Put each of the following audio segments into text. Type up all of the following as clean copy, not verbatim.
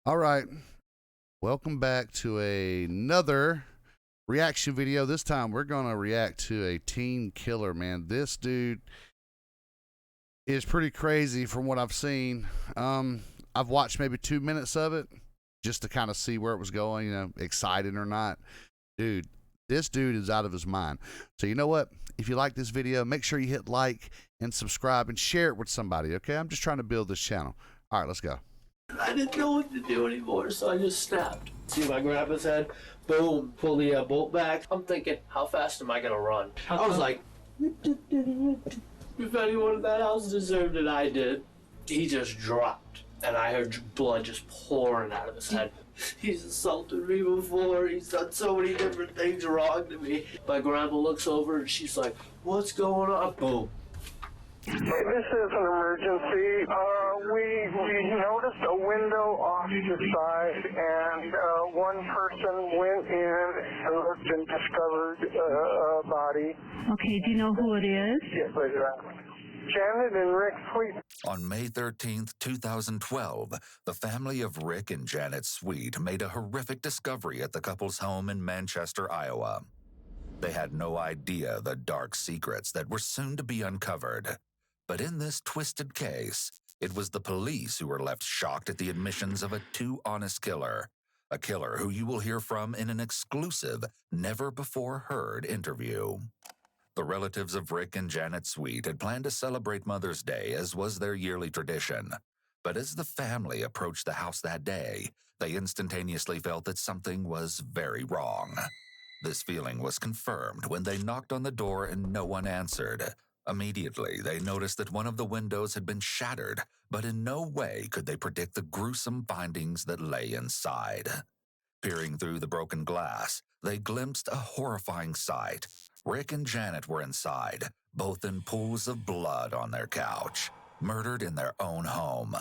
All right, welcome back to another reaction video. This time we're going to react to a teen killer, man. This dude is pretty crazy from what I've seen. I've watched maybe 2 minutes of it just to kind of see where it was going, excited or not. Dude, this dude is out of his mind. So you know what? If you like this video, make sure you hit like and subscribe and share it with somebody, okay? I'm just trying to build this channel. All right, let's go. I didn't know what to do anymore, so I just snapped. See if I grab his head, boom, pull the bolt back. I'm thinking, how fast am I gonna run? I was like, if anyone in that house deserved it, I did. He just dropped, and I heard blood just pouring out of his head. He's assaulted me before. He's done so many different things wrong to me. My grandma looks over and she's like, what's going on? Boom. This is an emergency. We noticed a window off the side, and one person went in and looked and discovered a body. Okay, do you know who it is? Yes, Janet and Rick Sweet. On May 13th, 2012, the family of Rick and Janet Sweet made a horrific discovery at the couple's home in Manchester, Iowa. They had no idea the dark secrets that were soon to be uncovered. But in this twisted case, it was the police who were left shocked at the admissions of a too-honest killer, a killer who you will hear from in an exclusive, never-before-heard interview. The relatives of Rick and Janet Sweet had planned to celebrate Mother's Day, as was their yearly tradition. But as the family approached the house that day, they instantaneously felt that something was very wrong. This feeling was confirmed when they knocked on the door and no one answered. Immediately, they noticed that one of the windows had been shattered, but in no way could they predict the gruesome findings that lay inside. Peering through the broken glass, they glimpsed a horrifying sight. Rick and Janet were inside, both in pools of blood on their couch, murdered in their own home.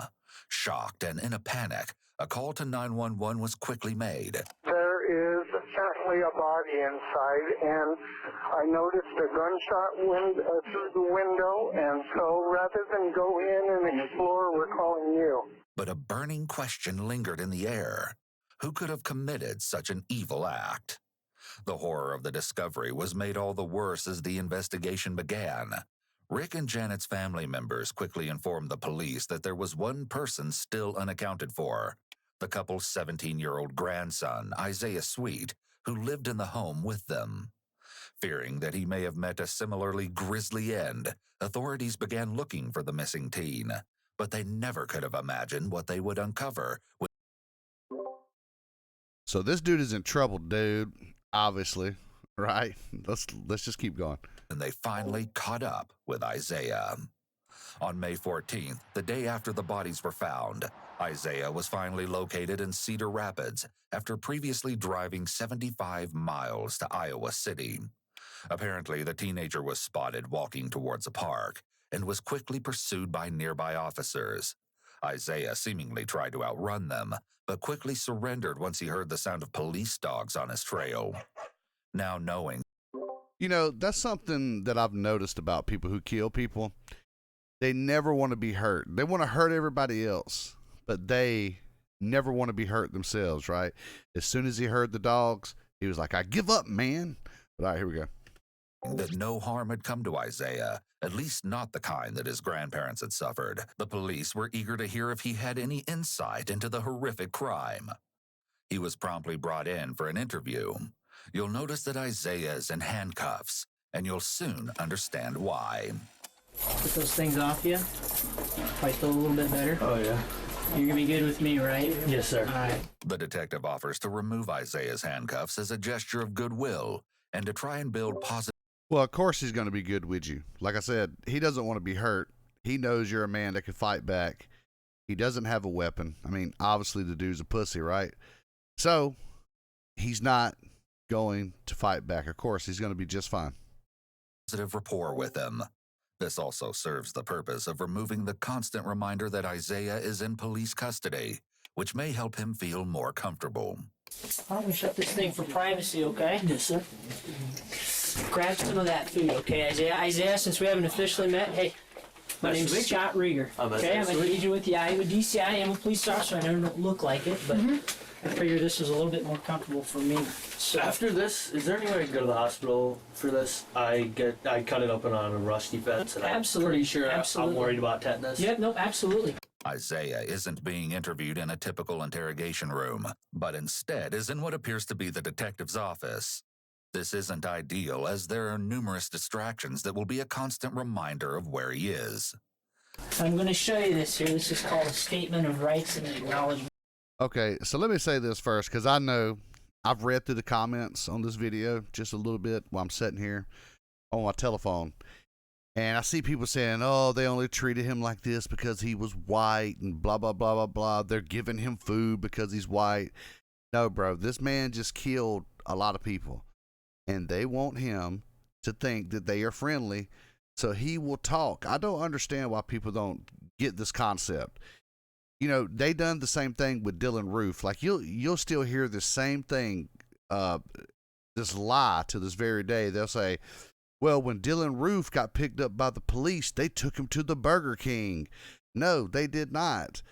Shocked and in a panic, a call to 911 was quickly made. There is certainly a body inside, and I noticed a gunshot through the window, and so rather than go in and explore, we're calling you. But a burning question lingered in the air. Who could have committed such an evil act? The horror of the discovery was made all the worse as the investigation began. Rick and Janet's family members quickly informed the police that there was one person still unaccounted for, the couple's 17-year-old grandson, Isaiah Sweet, who lived in the home with them. Fearing that he may have met a similarly grisly end, authorities began looking for the missing teen, but they never could have imagined what they would uncover. So this dude is in trouble, dude. Obviously, right? Let's just keep going. And they finally caught up with Isaiah. On May 14th, the day after the bodies were found, Isaiah was finally located in Cedar Rapids after previously driving 75 miles to Iowa City. Apparently, the teenager was spotted walking towards a park and was quickly pursued by nearby officers. Isaiah seemingly tried to outrun them, but quickly surrendered once he heard the sound of police dogs on his trail. Now knowing, that's something that I've noticed about people who kill people. They never want to be hurt. They want to hurt everybody else, but they never want to be hurt themselves, right? As soon as he heard the dogs, he was like, I give up, man. But all right, here we go. That no harm had come to Isaiah, at least not the kind that his grandparents had suffered. The police were eager to hear if he had any insight into the horrific crime. He was promptly brought in for an interview. You'll notice that Isaiah is in handcuffs, and you'll soon understand why. Put those things off you. Probably feel a little bit better. Oh, yeah. You're gonna be good with me, right? Yes, sir. All right. The detective offers to remove Isaiah's handcuffs as a gesture of goodwill and to try and build positive. Well, of course he's going to be good with you. Like I said, he doesn't want to be hurt. He knows you're a man that can fight back. He doesn't have a weapon. I mean, obviously the dude's a pussy, right? So he's not going to fight back. Of course, he's going to be just fine. Positive rapport with him. This also serves the purpose of removing the constant reminder that Isaiah is in police custody, which may help him feel more comfortable. Why don't we shut this thing for privacy, okay? Yes, sir. Grab some of that food, okay, Isaiah? Isaiah, since we haven't officially met, hey, My Nice to name's meet you. Scott Rieger. Okay, I'm an agent with the Iowa DCI. I am a police officer. I never don't look like it, but I figure this is a little bit more comfortable for me. So After this, is there any way I can go to the hospital for this? I cut it open on a rusty fence, and Absolutely. I'm pretty sure Absolutely. I'm worried about tetanus. Yep, no, absolutely. Isaiah isn't being interviewed in a typical interrogation room, but instead is in what appears to be the detective's office. This isn't ideal, as there are numerous distractions that will be a constant reminder of where he is. I'm going to show you this here. This is called a statement of rights and acknowledgement. Okay, so let me say this first, because I know I've read through the comments on this video just a little bit while I'm sitting here on my telephone. And I see people saying, oh, they only treated him like this because he was white and blah, blah, blah, blah, blah. They're giving him food because he's white. No, bro, this man just killed a lot of people. And they want him to think that they are friendly, so he will talk. I don't understand why people don't get this concept. You know, they done the same thing with Dylan Roof. Like, you'll still hear the same thing, this lie to this very day. They'll say, well, when Dylan Roof got picked up by the police, they took him to the Burger King. No, they did not.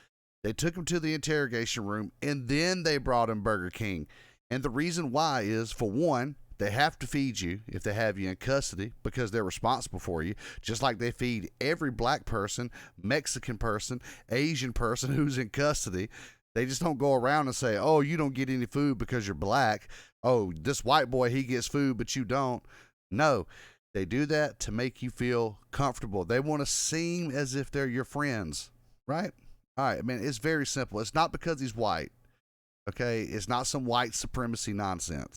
They took him to the interrogation room, and then they brought him Burger King. And the reason why is, for one, they have to feed you if they have you in custody because they're responsible for you, just like they feed every black person, Mexican person, Asian person who's in custody. They just don't go around and say, oh, you don't get any food because you're black. Oh, this white boy, he gets food, but you don't. No, they do that to make you feel comfortable. They want to seem as if they're your friends, right? All right, I mean, it's very simple. It's not because he's white, okay? It's not some white supremacy nonsense.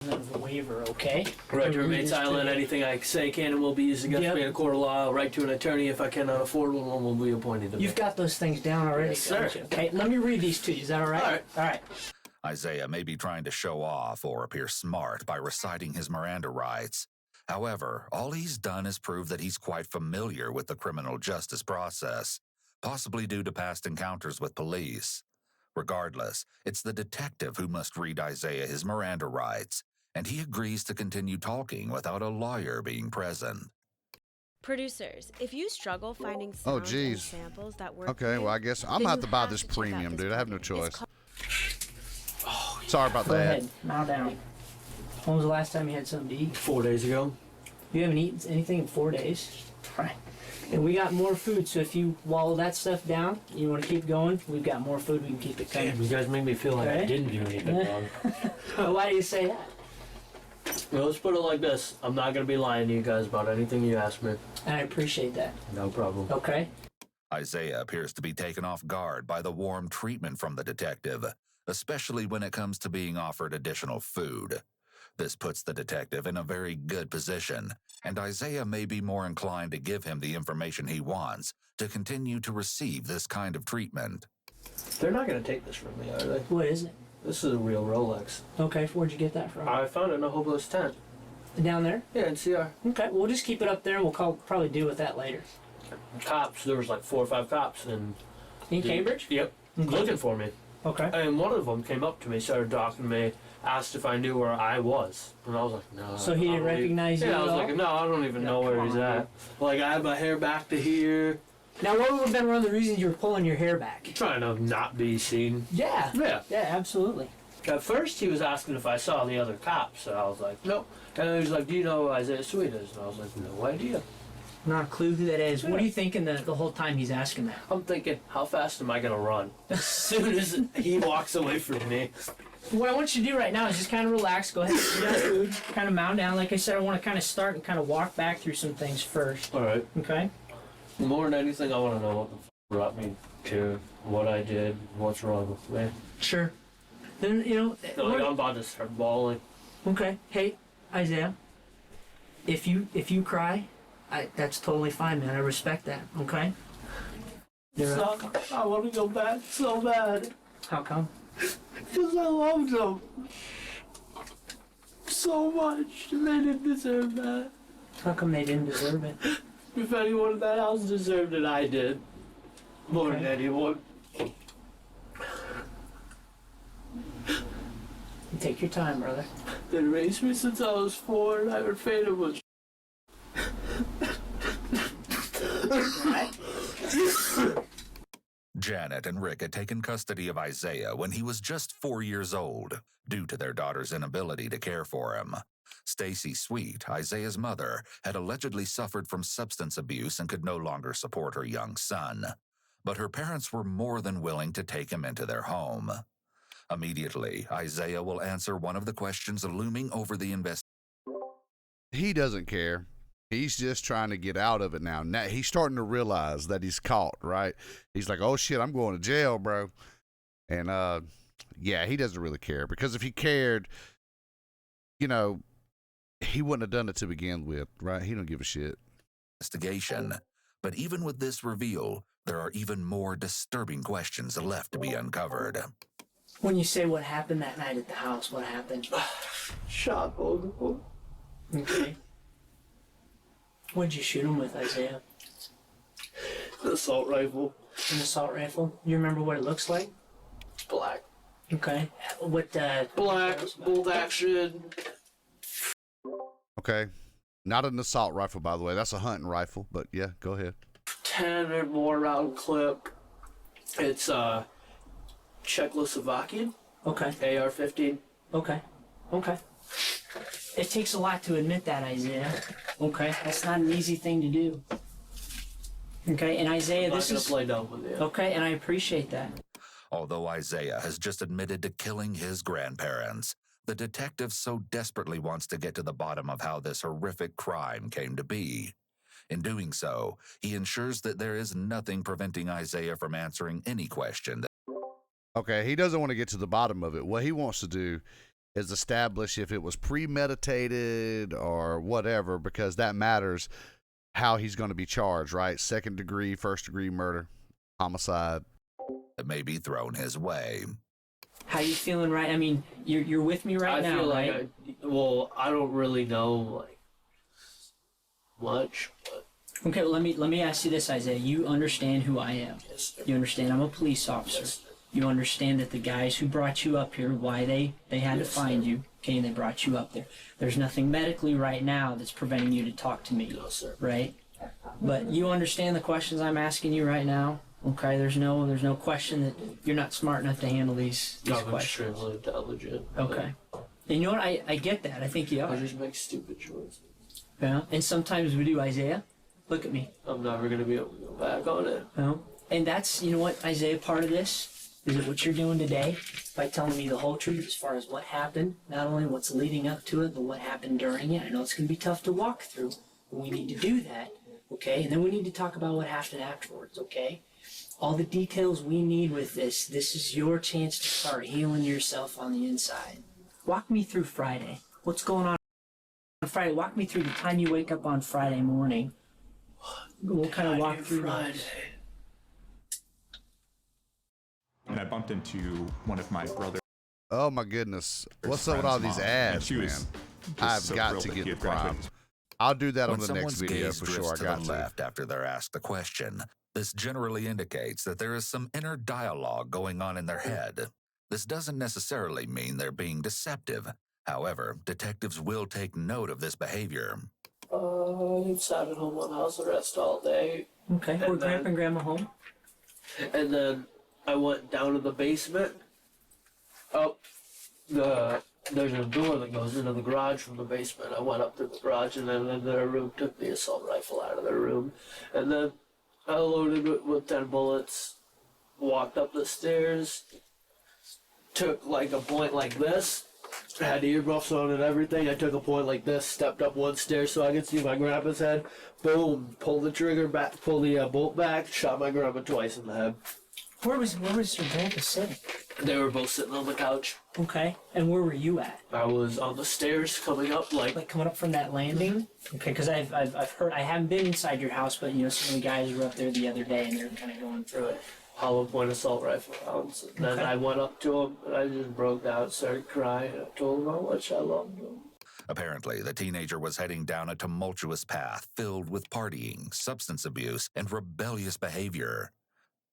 Of the waiver, okay? Right to I'll read remain this to silent. you. Anything I say can and will be used against Yep. me in a court of law. Right to an attorney if I cannot afford one will be appointed to me. You've got those things down already, Yes, sir. don't you? Okay, let me read these to you. Is that all right? All right. All right. Isaiah may be trying to show off or appear smart by reciting his Miranda rights. However, all he's done is prove that he's quite familiar with the criminal justice process, possibly due to past encounters with police. Regardless, it's the detective who must read Isaiah his Miranda rights, and he agrees to continue talking without a lawyer being present. Producers, if you struggle finding Oh, sounds and geez. samples that work Okay, for well, I you, guess I'm then going to have you to buy have this to check out premium, this dude. I have no program. It's choice. called- Sorry about Go that. ahead. Now down. When was the last time you had something to eat? 4 days ago. You haven't eaten anything in 4 days? Right. And we got more food, so if you wallow that stuff down, you want to keep going, we've got more food, we can keep it Damn, coming. you guys make me feel like I Okay. didn't do anything wrong. Why do you say that? Well, let's put it like this. I'm not going to be lying to you guys about anything you ask me. I appreciate that. No problem. Okay? Isaiah appears to be taken off guard by the warm treatment from the detective, especially when it comes to being offered additional food. This puts the detective in a very good position, and Isaiah may be more inclined to give him the information he wants to continue to receive this kind of treatment. They're not going to take this from me, are they? What is it? This is a real Rolex. Okay, where'd you get that from? I found it in a hobo's tent. Down there? Yeah, in CR. Okay, we'll just keep it up there and we'll probably deal with that later. Cops, there was like 4 or 5 cops. In Cambridge? Yep. Okay. Looking for me. Okay. And one of them came up to me, started talking to me, asked if I knew where I was. And I was like, no. So he I didn't don't recognize you Yeah, I at was all? like, no, I don't even know come where he's on, at. Like, I had my hair back to here, Now, what would have been one of the reasons you were pulling your hair back? trying to not be seen. Yeah. Yeah. Yeah, absolutely. At first, he was asking if I saw the other cops, and I was like, nope. And then he was like, do you know who Isaiah Sweet is? And I was like, no idea. Not a clue who that is. What are you thinking the whole time he's asking that? I'm thinking, how fast am I going to run? As soon as he walks away from me. What I want you to do right now is just kind of relax. Go ahead and eat that food. Kind of mound down. Like I said, I want to kind of start and kind of walk back through some things first. All right. Okay? More than anything, I want to know what the brought me to what I did, what's wrong with me. Sure. Then, Like, I'm about to start bawling. okay. Hey, Isaiah. If you cry, that's totally fine, man. I respect that. Okay? You're up. I want to go back so bad. How come? Because I loved them so much. They didn't deserve that. How come they didn't deserve it? If anyone in that house deserved it, I did. More than anyone. Take your time, brother. They raised me since I was 4, and I would fade them with Janet and Rick had taken custody of Isaiah when he was just 4 years old, due to their daughter's inability to care for him. Stacy Sweet, Isaiah's mother, had allegedly suffered from substance abuse and could no longer support her young son. But her parents were more than willing to take him into their home. Immediately, Isaiah will answer one of the questions looming over the investigation. He doesn't care. He's just trying to get out of it now. Now he's starting to realize that he's caught, right? He's like, oh shit, I'm going to jail, bro. And yeah, he doesn't really care, because if he cared, you know, he wouldn't have done it to begin with, right? He don't give a shit. But even with this reveal, there are even more disturbing questions left to be uncovered. When you say what happened that night at the house, what happened? Shot both of them. Okay. What'd you shoot him with, Isaiah? The assault rifle. An assault rifle? You remember what it looks like? It's black. Okay. What, Black, bolt action. Okay. Not an assault rifle, by the way. That's a hunting rifle, but yeah, go ahead. 10 or more round clip. It's Czechoslovakian. Okay. AR-15. Okay. Okay. It takes a lot to admit that, Isaiah. Okay. That's not an easy thing to do. Okay, and Isaiah, I'm this not is... gonna play dumb with you. Okay, and I appreciate that. Although Isaiah has just admitted to killing his grandparents, the detective so desperately wants to get to the bottom of how this horrific crime came to be. In doing so, he ensures that there is nothing preventing Isaiah from answering any question. Okay, he doesn't want to get to the bottom of it. What he wants to do is establish if it was premeditated or whatever, because that matters how he's going to be charged, right? Second degree, first degree murder, homicide. That may be thrown his way. How you feeling, right? I mean, you're with me right now, I feel right? like I don't really know like much, but Okay, well, let me ask you this, Isaiah. You understand who I am. yes, sir. You understand I'm a police officer. Yes, sir. You understand that the guys who brought you up here, why they had to Yes, find sir. you, okay, and they brought you up there. There's nothing medically right now that's preventing you to talk to me, No, sir. right? But you understand the questions I'm asking you right now, okay? There's no question that you're not smart enough to handle these I'm questions. extremely intelligent. Okay. And you know what? I get that. I think you I are. just make stupid choices. Yeah. And sometimes we do, Isaiah. Look at me. I'm never gonna be able to go back on it. No. And that's, you know what, Isaiah, part of this is that what you're doing today by telling me the whole truth as far as what happened, not only what's leading up to it, but what happened during it. I know it's going to be tough to walk through, but we need to do that, okay? And then we need to talk about what happened afterwards, okay? All the details we need with this is your chance to start healing yourself on the inside. Walk me through Friday. What's going on Friday? Walk me through the time you wake up on Friday morning. We'll kind of walk through Friday. that. And I bumped into one of my brother's Oh my goodness. What's up with all these mom, ads, and she man? was just I've so got thrilled to that get he the had graduated. prompt. I'll do that When on the next someone's video gaze for drifts sure. I to got the to. left after they're asked the question, this generally indicates that there is some inner dialogue going on in their head. This doesn't necessarily mean they're being deceptive. However, detectives will take note of this behavior. I sat at home on house arrest all day, Okay, were And then- Grandpa and Grandma home? and then I went down to the basement. Up there's a door that goes into the garage from the basement. I went up to the garage and then in their room, took the assault rifle out of their room, and then I loaded it with 10 bullets. Walked up the stairs, took like a point like this. Had earmuffs on and everything. I took a point like this, stepped up one stair so I could see my grandpa's head. Boom! Pulled the trigger back, pulled the bolt back, shot my grandpa twice in the head. Where was your grandpa sitting? They were both sitting on the couch. Okay, and where were you at? I was on the stairs coming up Like coming up from that landing? Okay, because I've heard, I haven't been inside your house, but you know, some of the guys were up there the other day and they were kind of going through it. hollow point assault rifle rounds. And then Okay. I went up to him and I just broke down, started crying. I told him how much I loved him. Apparently, the teenager was heading down a tumultuous path filled with partying, substance abuse, and rebellious behavior.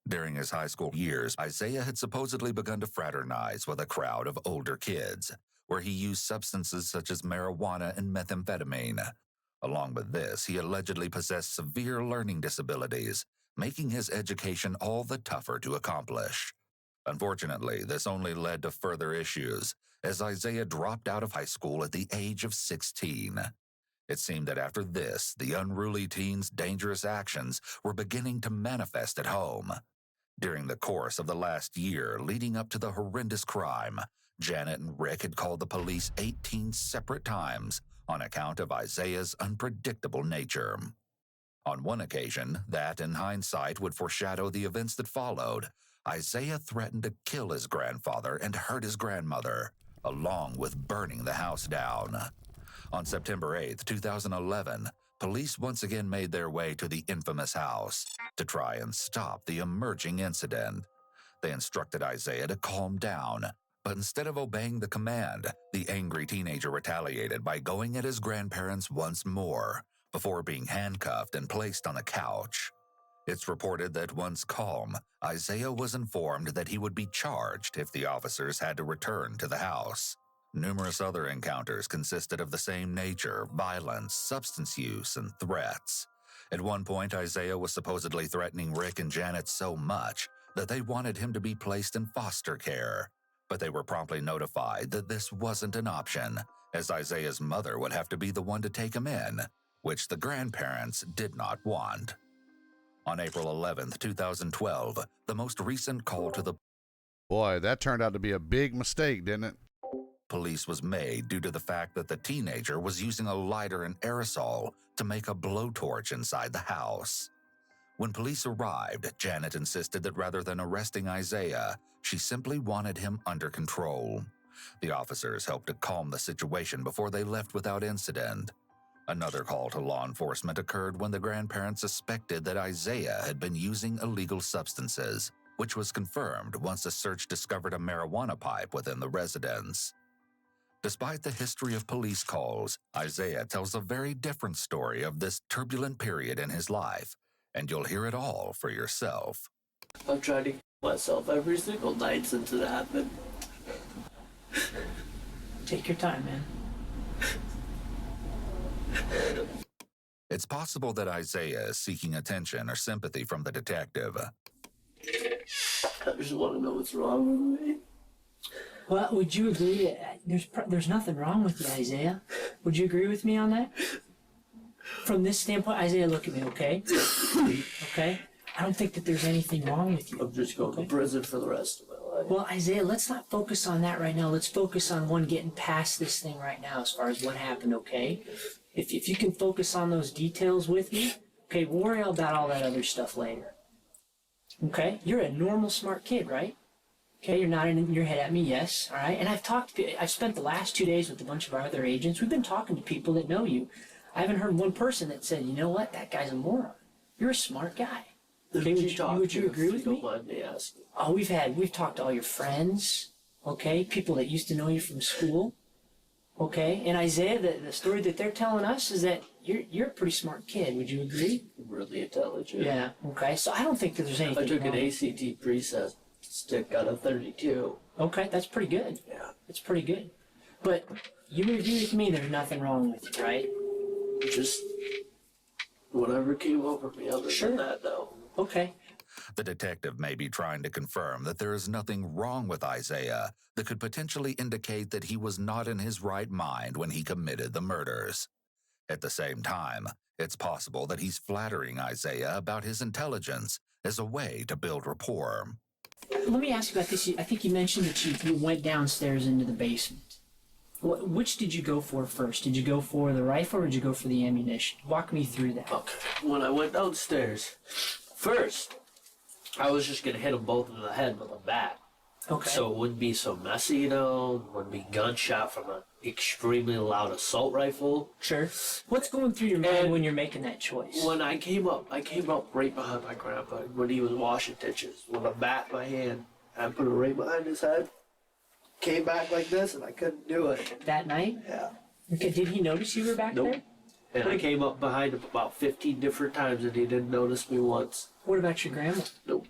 During his high school years, Isaiah had supposedly begun to fraternize with a crowd of older kids, where he used substances such as marijuana and methamphetamine. Along with this, he allegedly possessed severe learning disabilities, making his education all the tougher to accomplish. Unfortunately, this only led to further issues, as Isaiah dropped out of high school at the age of 16. It seemed that after this, the unruly teen's dangerous actions were beginning to manifest at home. During the course of the last year leading up to the horrendous crime, Janet and Rick had called the police 18 separate times on account of Isaiah's unpredictable nature. On one occasion, that in hindsight would foreshadow the events that followed, Isaiah threatened to kill his grandfather and hurt his grandmother, along with burning the house down. On September 8, 2011, police once again made their way to the infamous house to try and stop the emerging incident. They instructed Isaiah to calm down, but instead of obeying the command, the angry teenager retaliated by going at his grandparents once more, before being handcuffed and placed on a couch. It's reported that once calm, Isaiah was informed that he would be charged if the officers had to return to the house. Numerous other encounters consisted of the same nature: violence, substance use, and threats. At one point, Isaiah was supposedly threatening Rick and Janet so much that they wanted him to be placed in foster care. But they were promptly notified that this wasn't an option, as Isaiah's mother would have to be the one to take him in, which the grandparents did not want. On April 11, 2012, the most recent call to the Boy, that turned out to be a big mistake, didn't it? police was made due to the fact that the teenager was using a lighter and aerosol to make a blowtorch inside the house. When police arrived, Janet insisted that rather than arresting Isaiah, she simply wanted him under control. The officers helped to calm the situation before they left without incident. Another call to law enforcement occurred when the grandparents suspected that Isaiah had been using illegal substances, which was confirmed once a search discovered a marijuana pipe within the residence. Despite the history of police calls, Isaiah tells a very different story of this turbulent period in his life, and you'll hear it all for yourself. I've tried to kill myself every single night since it happened. Take your time, man. It's possible that Isaiah is seeking attention or sympathy from the detective. I just want to know what's wrong with me. Well, would you agree that there's nothing wrong with you, Isaiah? Would you agree with me on that? From this standpoint, Isaiah, look at me, okay? Okay? I don't think that there's anything wrong with you. I'm just going to prison for the rest of my life. Well, Isaiah, let's not focus on that right now. Let's focus on getting past this thing right now as far as what happened, okay? If you can focus on those details with me, okay, we'll worry about all that other stuff later. Okay? You're a normal, smart kid, right? Okay, you're nodding your head at me, yes, all right? And I've spent the last 2 days with a bunch of our other agents. We've been talking to people that know you. I haven't heard one person that said, you know what, that guy's a moron. You're a smart guy. Okay, would you agree with me? Oh, we've talked to all your friends, okay? People that used to know you from school, okay? And Isaiah, the story that they're telling us is that you're a pretty smart kid. Would you agree? Really intelligent. Yeah, okay. So I don't think that there's anything I took wrong. an ACT pre-test stick out of 32. Okay, that's pretty good. Yeah. It's pretty good. But you would agree with me there's nothing wrong with you, right? Just whatever came over me other than that, though. Okay. The detective may be trying to confirm that there is nothing wrong with Isaiah that could potentially indicate that he was not in his right mind when he committed the murders. At the same time, it's possible that he's flattering Isaiah about his intelligence as a way to build rapport. Let me ask you about this. I think you mentioned that you went downstairs into the basement. Which did you go for first? Did you go for the rifle or did you go for the ammunition? Walk me through that. Okay. When I went downstairs, first, I was just going to hit them both in the head with a bat. Okay. So it wouldn't be so messy, you know, wouldn't be gunshot from an extremely loud assault rifle. Sure. What's going through your mind when you're making that choice? When I came up right behind my grandpa when he was washing dishes with a bat in my hand. I put it right behind his head. Came back like this and I couldn't do it. That night? Yeah. Okay, did he notice you were back there? And I came up behind him about 15 different times and he didn't notice me once. What about your grandma? Nope.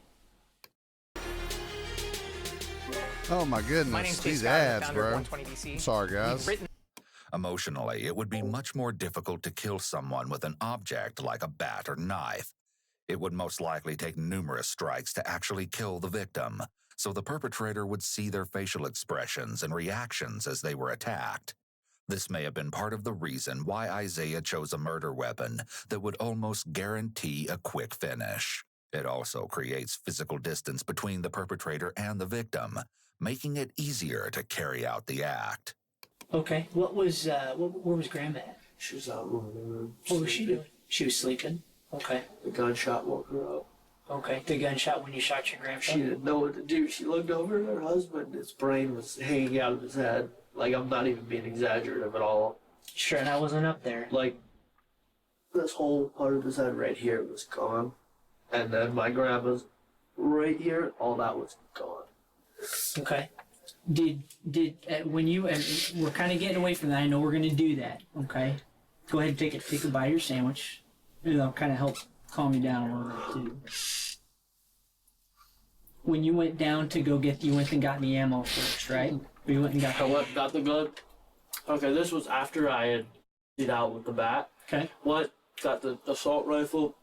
Oh my goodness, My name's these Jay Scott, I'm the ads, founder of bro. 120 DC. I'm sorry, guys. We've written Emotionally, it would be much more difficult to kill someone with an object like a bat or knife. It would most likely take numerous strikes to actually kill the victim, so the perpetrator would see their facial expressions and reactions as they were attacked. This may have been part of the reason why Isaiah chose a murder weapon that would almost guarantee a quick finish. It also creates physical distance between the perpetrator and the victim, making it easier to carry out the act. Okay. Where was Grandma at? She was out in the room. What was she doing? She was sleeping. Okay. The gunshot woke her up. Okay. The gunshot when you shot your grandpa? She didn't know what to do. She looked over at her husband. His brain was hanging out of his head. Like, I'm not even being exaggerative at all. Sure, and I wasn't up there. Like, this whole part of his head right here was gone. And then my grandma's right here, all that was gone. Okay. Did when you, and we're kind of getting away from that. I know we're going to do that. Okay. Go ahead and take a bite of your sandwich. It'll kind of help calm you down a little bit too. When you went down to go you went and got the ammo first, right? Or you went and got. I went and got the gun. Okay, this was after I had beat out with the bat. Okay. Went, got the assault rifle,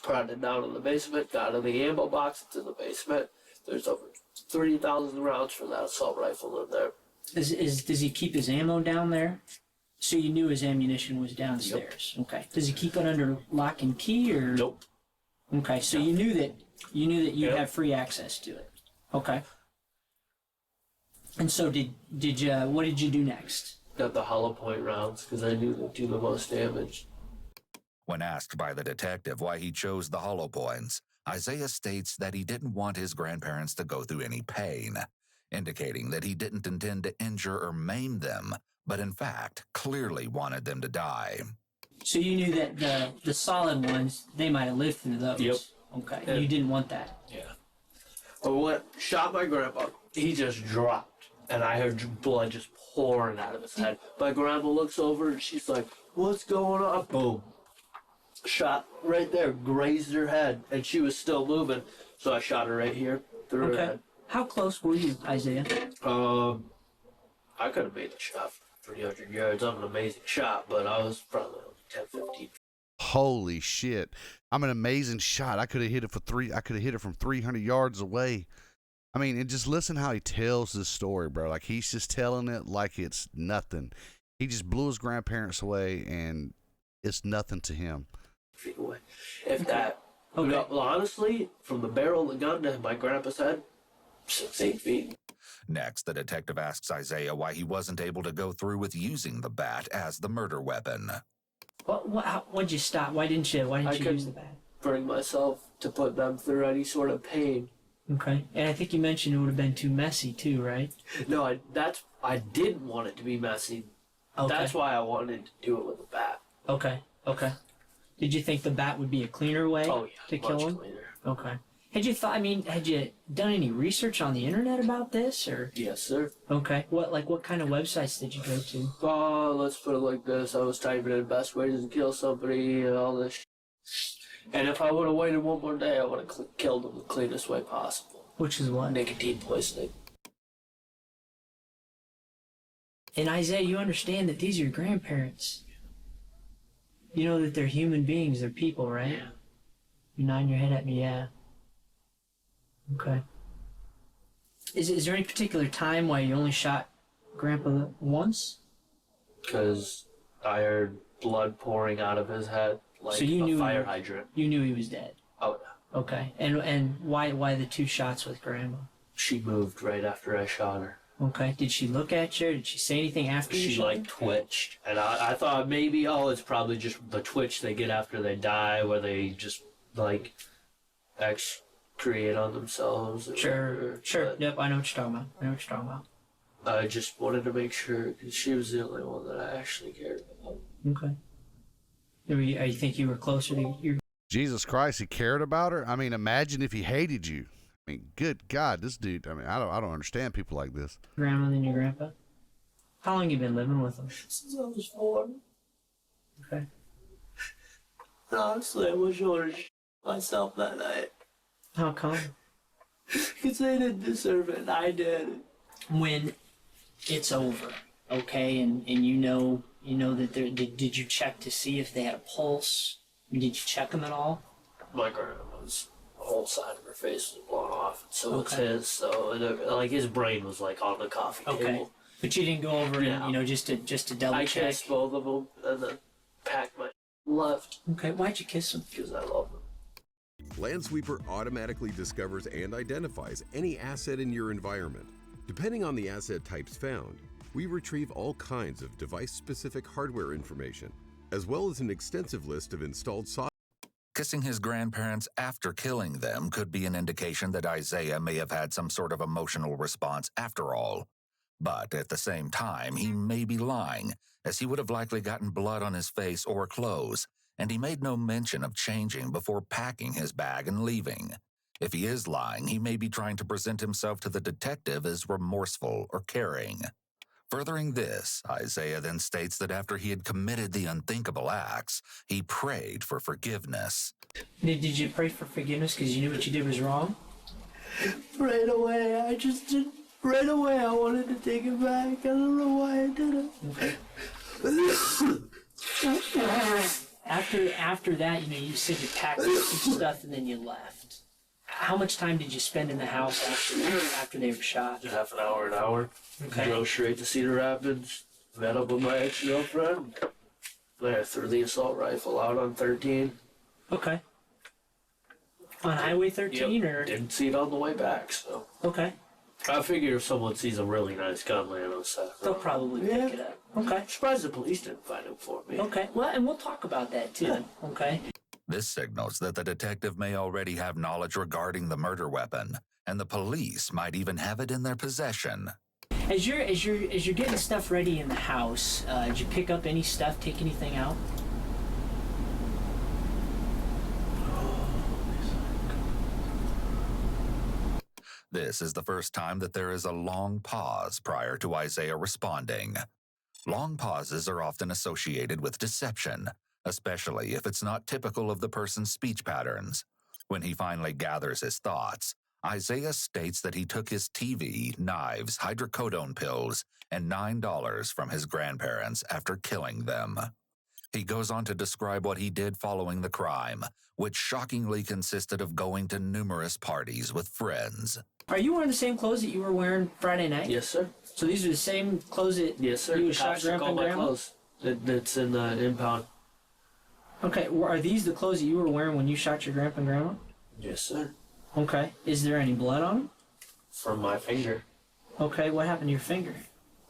brought it down in the basement, got in the ammo box. It's in the basement. There's over 30,000 rounds for that assault rifle in there. Does he keep his ammo down there? So you knew his ammunition was downstairs. Yep. Okay. Does he keep it under lock and key or? Nope. Okay, so you knew that you Yep. have free access to it. Okay. And so what did you do next? Got the hollow point rounds because I knew they'd do the most damage. When asked by the detective why he chose the hollow points, Isaiah states that he didn't want his grandparents to go through any pain, indicating that he didn't intend to injure or maim them, but in fact clearly wanted them to die. So you knew that the solid ones, they might have lived through those. Yep. Okay. Yeah. You didn't want that. Yeah. But shot my grandpa, he just dropped, and I heard blood just pouring out of his head. My grandma looks over, and she's like, "What's going on?" Boom. Shot right there, grazed her head, and she was still moving, so I shot her right here through her head. How close were you, Isaiah? I could have made the shot for 300 yards. I'm an amazing shot, but I was probably 10, 15. Holy shit! I'm an amazing shot. I could have hit it I could have hit it from 300 yards away. I mean, and just listen how he tells this story, bro. Like, he's just telling it like it's nothing. He just blew his grandparents away, and it's nothing to him. Feet away, if that. Okay. Well, honestly, from the barrel of the gun to my grandpa's head, 6, 8 feet. Next, the detective asks Isaiah why he wasn't able to go through with using the bat as the murder weapon. Why'd you stop? Why didn't you use the bat? Bring myself to put them through any sort of pain. Okay. And I think you mentioned it would have been too messy too, right? No, I didn't want it to be messy. Okay. That's why I wanted to do it with a bat. Okay. Okay. Did you think the bat would be a cleaner way to kill him? Cleaner. Okay. Had you done any research on the internet about this, or? Yes, sir. Okay. What kind of websites did you go to? Let's put it like this. I was typing in best ways to kill somebody and all this And if I would have waited one more day, I would have killed them the cleanest way possible. Which is what? Nicotine poisoning. And Isaiah, you understand that these are your grandparents. You know that they're human beings, they're people, right? Yeah. You're nodding your head at me, yeah. Okay. Is there any particular time why you only shot Grandpa once? Because I heard blood pouring out of his head like So you knew fire hydrant. You knew he was dead. Oh, yeah. Okay. And why the 2 shots with Grandma? She moved right after I shot her. Okay. Did she look at you? Or did she say anything after you She shot her? twitched, and I thought maybe it's probably just the twitch they get after they die, where they just excreate on themselves. Sure. But Yep, I know what you're talking about. I just wanted to make sure because she was the only one that I actually cared about. Okay. You think you were closer to your... Jesus Christ, he cared about her? I mean, imagine if he hated you. I mean, good God, this dude, I mean, I don't understand people like this. Grandma than your grandpa? How long you been living with them? Since I was 4. Okay. And honestly, I wish I would have myself that night. How come? Because they didn't deserve it, and I did. When it's over, okay, and you know that did you check to see if they had a pulse? Did you check them at all? My grandma's whole side of her face was blown off, and so it's Okay. his. So like his brain was like on the coffee Okay. table. But you didn't go over Yeah. and, just to double I check. kissed both of them and then packed my left Okay, why'd you kiss them? because I love them. Landsweeper automatically discovers and identifies any asset in your environment. Depending on the asset types found, we retrieve all kinds of device-specific hardware information, as well as an extensive list of installed software. Kissing his grandparents after killing them could be an indication that Isaiah may have had some sort of emotional response after all. But at the same time, he may be lying, as he would have likely gotten blood on his face or clothes, and he made no mention of changing before packing his bag and leaving. If he is lying, he may be trying to present himself to the detective as remorseful or caring. Furthering this, Isaiah then states that after he had committed the unthinkable acts, he prayed for forgiveness. Did you pray for forgiveness because you knew what you did was wrong? Right away, I just did. Right away, I wanted to take it back. I don't know why I did it. After that, you said you packed up some stuff and then you left. How much time did you spend in the house after they were shot? Half an hour. Okay. Drove straight to Cedar Rapids. Met up with my ex-girlfriend. There, threw the assault rifle out on 13. Okay. On Highway 13 Yep. or? Didn't see it on the way back, so. Okay. I figure if someone sees a really nice gun laying on the side, They'll probably pick it up. Okay. surprised the police didn't find him for me. Okay. Well, and we'll talk about that too. Okay. This signals that the detective may already have knowledge regarding the murder weapon, and the police might even have it in their possession. As you're getting stuff ready in the house, did you pick up any stuff? Take anything out? This is the first time that there is a long pause prior to Isaiah responding. Long pauses are often associated with deception, especially if it's not typical of the person's speech patterns. When he finally gathers his thoughts, Isaiah states that he took his TV, knives, hydrocodone pills, and $9 from his grandparents after killing them. He goes on to describe what he did following the crime, which shockingly consisted of going to numerous parties with friends. Are you wearing the same clothes that you were wearing Friday night? Yes, sir. So these are the same clothes that Yes, sir. you The shot cops took Grandpa all and my Grandma? clothes. That's in the impound. Okay. Well, are these the clothes that you were wearing when you shot your Grandpa and Grandma? Yes, sir. Okay. Is there any blood on them? From my finger. Okay. What happened to your finger?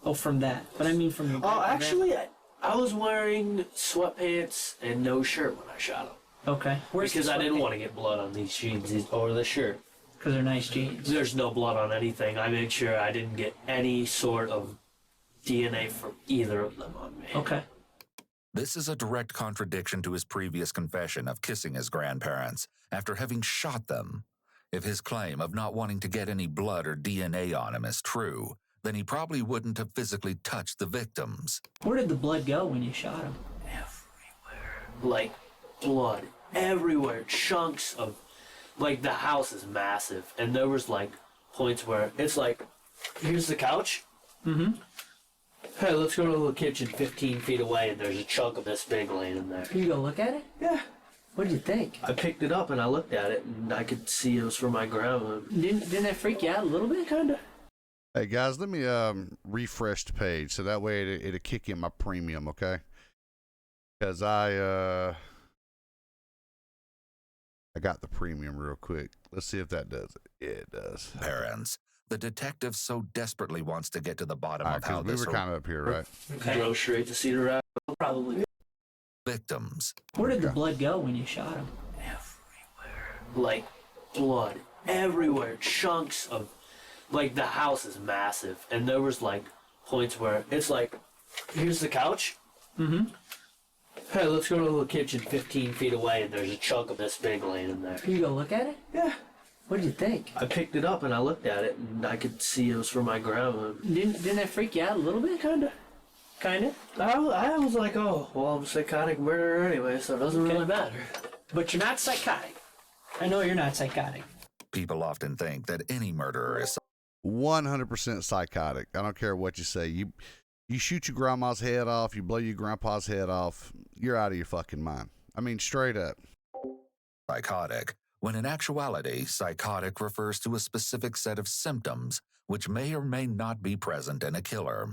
Oh, from that. But I mean from your. Oh, Grandpa and actually, I was wearing sweatpants and no shirt when I shot him. Grandma? Okay. Where's Because I didn't want to get blood on these jeans or the shirt. Because they're nice jeans. There's no blood on anything. I made sure I didn't get any sort of DNA from either of them on me. Okay. This is a direct contradiction to his previous confession of kissing his grandparents after having shot them. If his claim of not wanting to get any blood or DNA on him is true, then he probably wouldn't have physically touched the victims. Where did the blood go when you shot him? Like blood everywhere. Chunks of, like, the house is massive, and there was like points where it's like, here's the couch. Mm-hmm. Hey, let's go to the kitchen 15 feet away, and there's a chunk of this big laying in there. Can you go look at it? Yeah. What did you think? I picked it up and I looked at it, and I could see it was from my grandma. Didn't that freak you out a little bit? Kinda. Hey guys, let me refresh the page so that way it'll kick in my premium, okay? Because I got the premium real quick. Let's see if that does it. Yeah, it does. Parents. The detective so desperately wants to get to the bottom All right, of how 'cause we this were kind of up here, right? Okay. Drove straight to Cedar Rapids. Probably. victims. Where did the blood go when you shot him? Like blood everywhere. Chunks of, like, the house is massive, and there was like points where it's like, here's the couch. Mm-hmm. Hey, let's go to the kitchen 15 feet away, and there's a chunk of this big laying in there. Can you go look at it? Yeah. What did you think? I picked it up and I looked at it, and I could see it was from my grandma. Didn't that freak you out a little bit? Kinda. I was like, oh, well, I'm a psychotic murderer anyway, so it doesn't really matter. But you're not psychotic. I know you're not psychotic. People often think that any murderer is 100% psychotic. I don't care what you say. You shoot your grandma's head off, you blow your grandpa's head off, you're out of your fucking mind. I mean, straight up. Psychotic, when in actuality, psychotic refers to a specific set of symptoms which may or may not be present in a killer.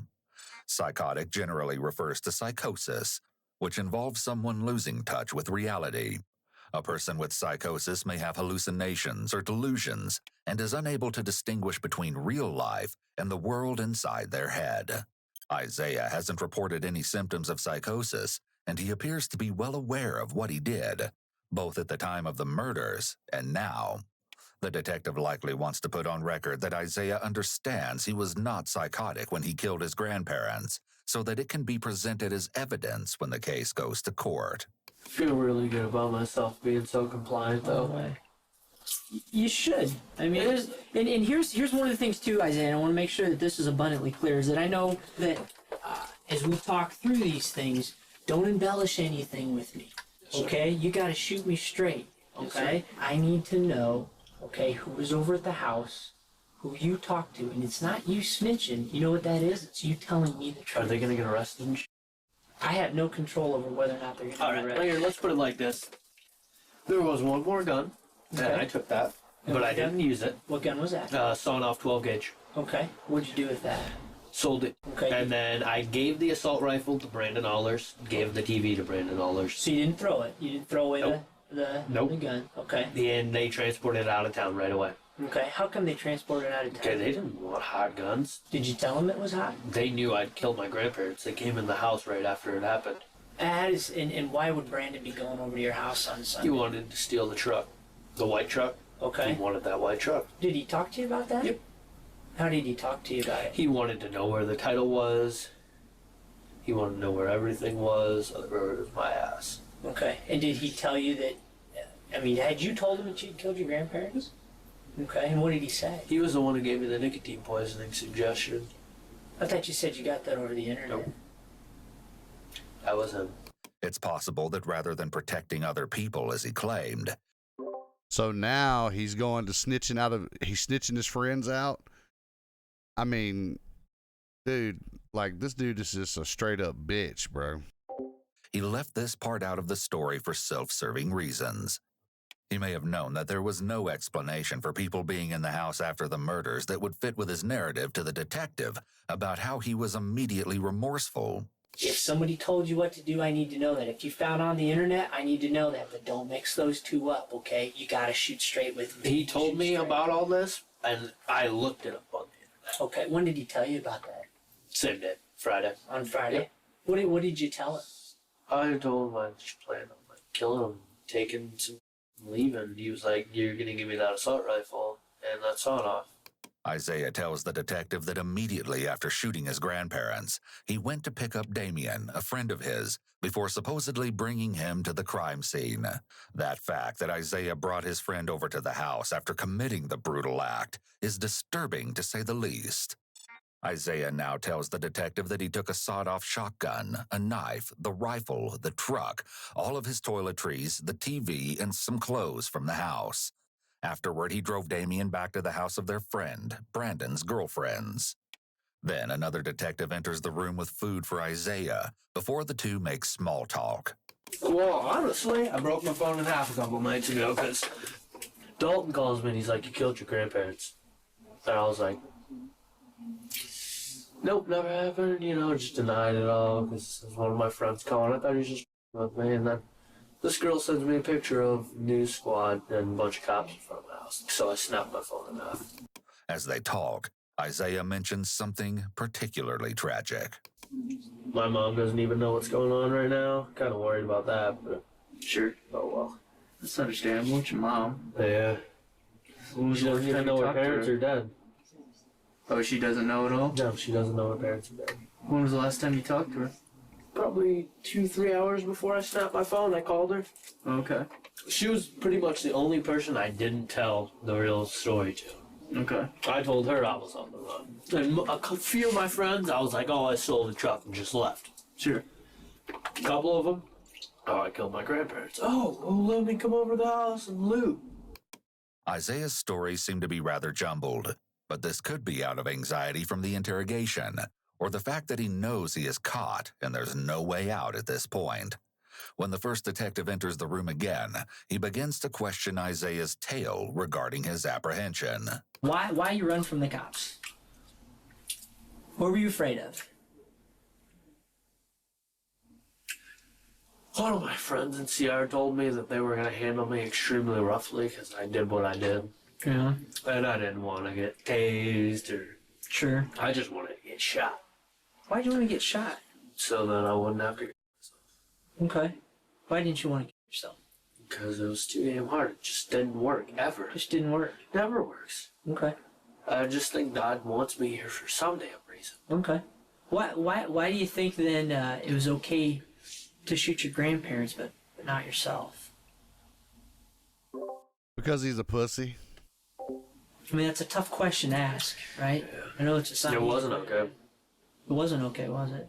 Psychotic generally refers to psychosis, which involves someone losing touch with reality. A person with psychosis may have hallucinations or delusions and is unable to distinguish between real life and the world inside their head. Isaiah hasn't reported any symptoms of psychosis, and he appears to be well aware of what he did, both at the time of the murders and now. The detective likely wants to put on record that Isaiah understands he was not psychotic when he killed his grandparents, so that it can be presented as evidence when the case goes to court. I feel really good about myself being so compliant, though. You should. I mean, and here's one of the things too, Isaiah, and I want to make sure that this is abundantly clear, is that I know that as we talk through these things, don't embellish anything with me, okay? You got to shoot me straight, okay? I need to know, okay, who was over at the house, who you talked to, and it's not you snitching. You know what that is? It's you telling me the truth. Are they going to get arrested and I have no control over whether or not they're going to All be right, arrested. here, let's put it like this. There was one more gun, and Okay. I took that, And but what I didn't gun? use it. What gun was that? Sawn off 12 gauge. Okay. What'd you do with that? Sold it. Okay. And then I gave the assault rifle to Brandon Allers, gave the TV to Brandon Allers. So you didn't throw it? You didn't throw away Nope. Nope. the gun? Okay. And they transported it out of town right away. Okay. How come they transported it out of town? Okay, they didn't want hot guns. Did you tell them it was hot? They knew I'd killed my grandparents. They came in the house right after it happened. And why would Brandon be going over to your house on Sunday? He wanted to steal the truck. The white truck. Okay. He wanted that white truck. Did he talk to you about that? Yep. How did he talk to you about it? He wanted to know where the title was. He wanted to know where everything was. Or it was my ass. Okay. And did he tell you that, I mean, had you told him that you'd killed your grandparents? Okay. And what did he say? He was the one who gave me the nicotine poisoning suggestion. I thought you said you got that over the internet. Nope. That was him. It's possible that rather than protecting other people, as he claimed, So now he's going to he's snitching his friends out. I mean, dude, like this dude is just a straight up bitch, bro. he left this part out of the story for self-serving reasons. He may have known that there was no explanation for people being in the house after the murders that would fit with his narrative to the detective about how he was immediately remorseful. If somebody told you what to do, I need to know that. If you found on the internet, I need to know that. But don't mix those two up, okay? You gotta shoot straight with me. He told Shoot me straight. about all this, and I looked it up on the internet. Okay, when did he tell you about that? Same day, Friday. On Friday? Yep. What did you tell him? I told him I was planning on killing him, taking some, leaving. He was like, "You're gonna give me that assault rifle and that sawn off." Isaiah tells the detective that immediately after shooting his grandparents, he went to pick up Damien, a friend of his, before supposedly bringing him to the crime scene. That fact that Isaiah brought his friend over to the house after committing the brutal act is disturbing to say the least. Isaiah now tells the detective that he took a sawed-off shotgun, a knife, the rifle, the truck, all of his toiletries, the TV, and some clothes from the house. Afterward, he drove Damien back to the house of their friend, Brandon's girlfriends. Then another detective enters the room with food for Isaiah before the two make small talk. Well, honestly, I broke my phone in half a couple nights ago because Dalton calls me and he's like, "You killed your grandparents." And I was like, "Nope, never happened." You know, just denied it all because one of my friends calling. I thought he was just with me. And then this girl sends me a picture of News Squad and a bunch of cops in front of my house. So I snapped my phone in half. As they talk, Isaiah mentions something particularly tragic. My mom doesn't even know what's going on right now. Kind of worried about that, but Sure. oh well. That's understandable. It's your mom. Yeah. When was She the last doesn't even time know you her talked to parents her? are dead. Oh, she doesn't know at all? No, she doesn't know her parents are dead. When was the last time you talked to her? Probably 2-3 hours before I snapped my phone, I called her. Okay. She was pretty much the only person I didn't tell the real story to. Okay. I told her I was on the run. And a few of my friends, I was like, "Oh, I sold the truck and just left." Sure. A couple of them, "Oh, I killed my grandparents." "Oh, well, let me come over to the house and loot." Isaiah's stories seem to be rather jumbled, but this could be out of anxiety from the interrogation, or the fact that he knows he is caught and there's no way out at this point. When the first detective enters the room again, he begins to question Isaiah's tale regarding his apprehension. Why you run from the cops? What were you afraid of? One of my friends in CR told me that they were going to handle me extremely roughly because I did what I did. Yeah. And I didn't want to get tased or... Sure. I just wanted to get shot. Why'd you want to get shot? So that I wouldn't have to... Okay. Why didn't you want to kill yourself? Because it was too damn hard. It just didn't work, ever. Just didn't work. Never works. Okay. I just think God wants me here for some damn reason. Okay. Why do you think then it was okay to shoot your grandparents but not yourself? Because he's a pussy. I mean, that's a tough question to ask, right? Yeah. I know it's a sign. It wasn't okay. It wasn't okay, was it?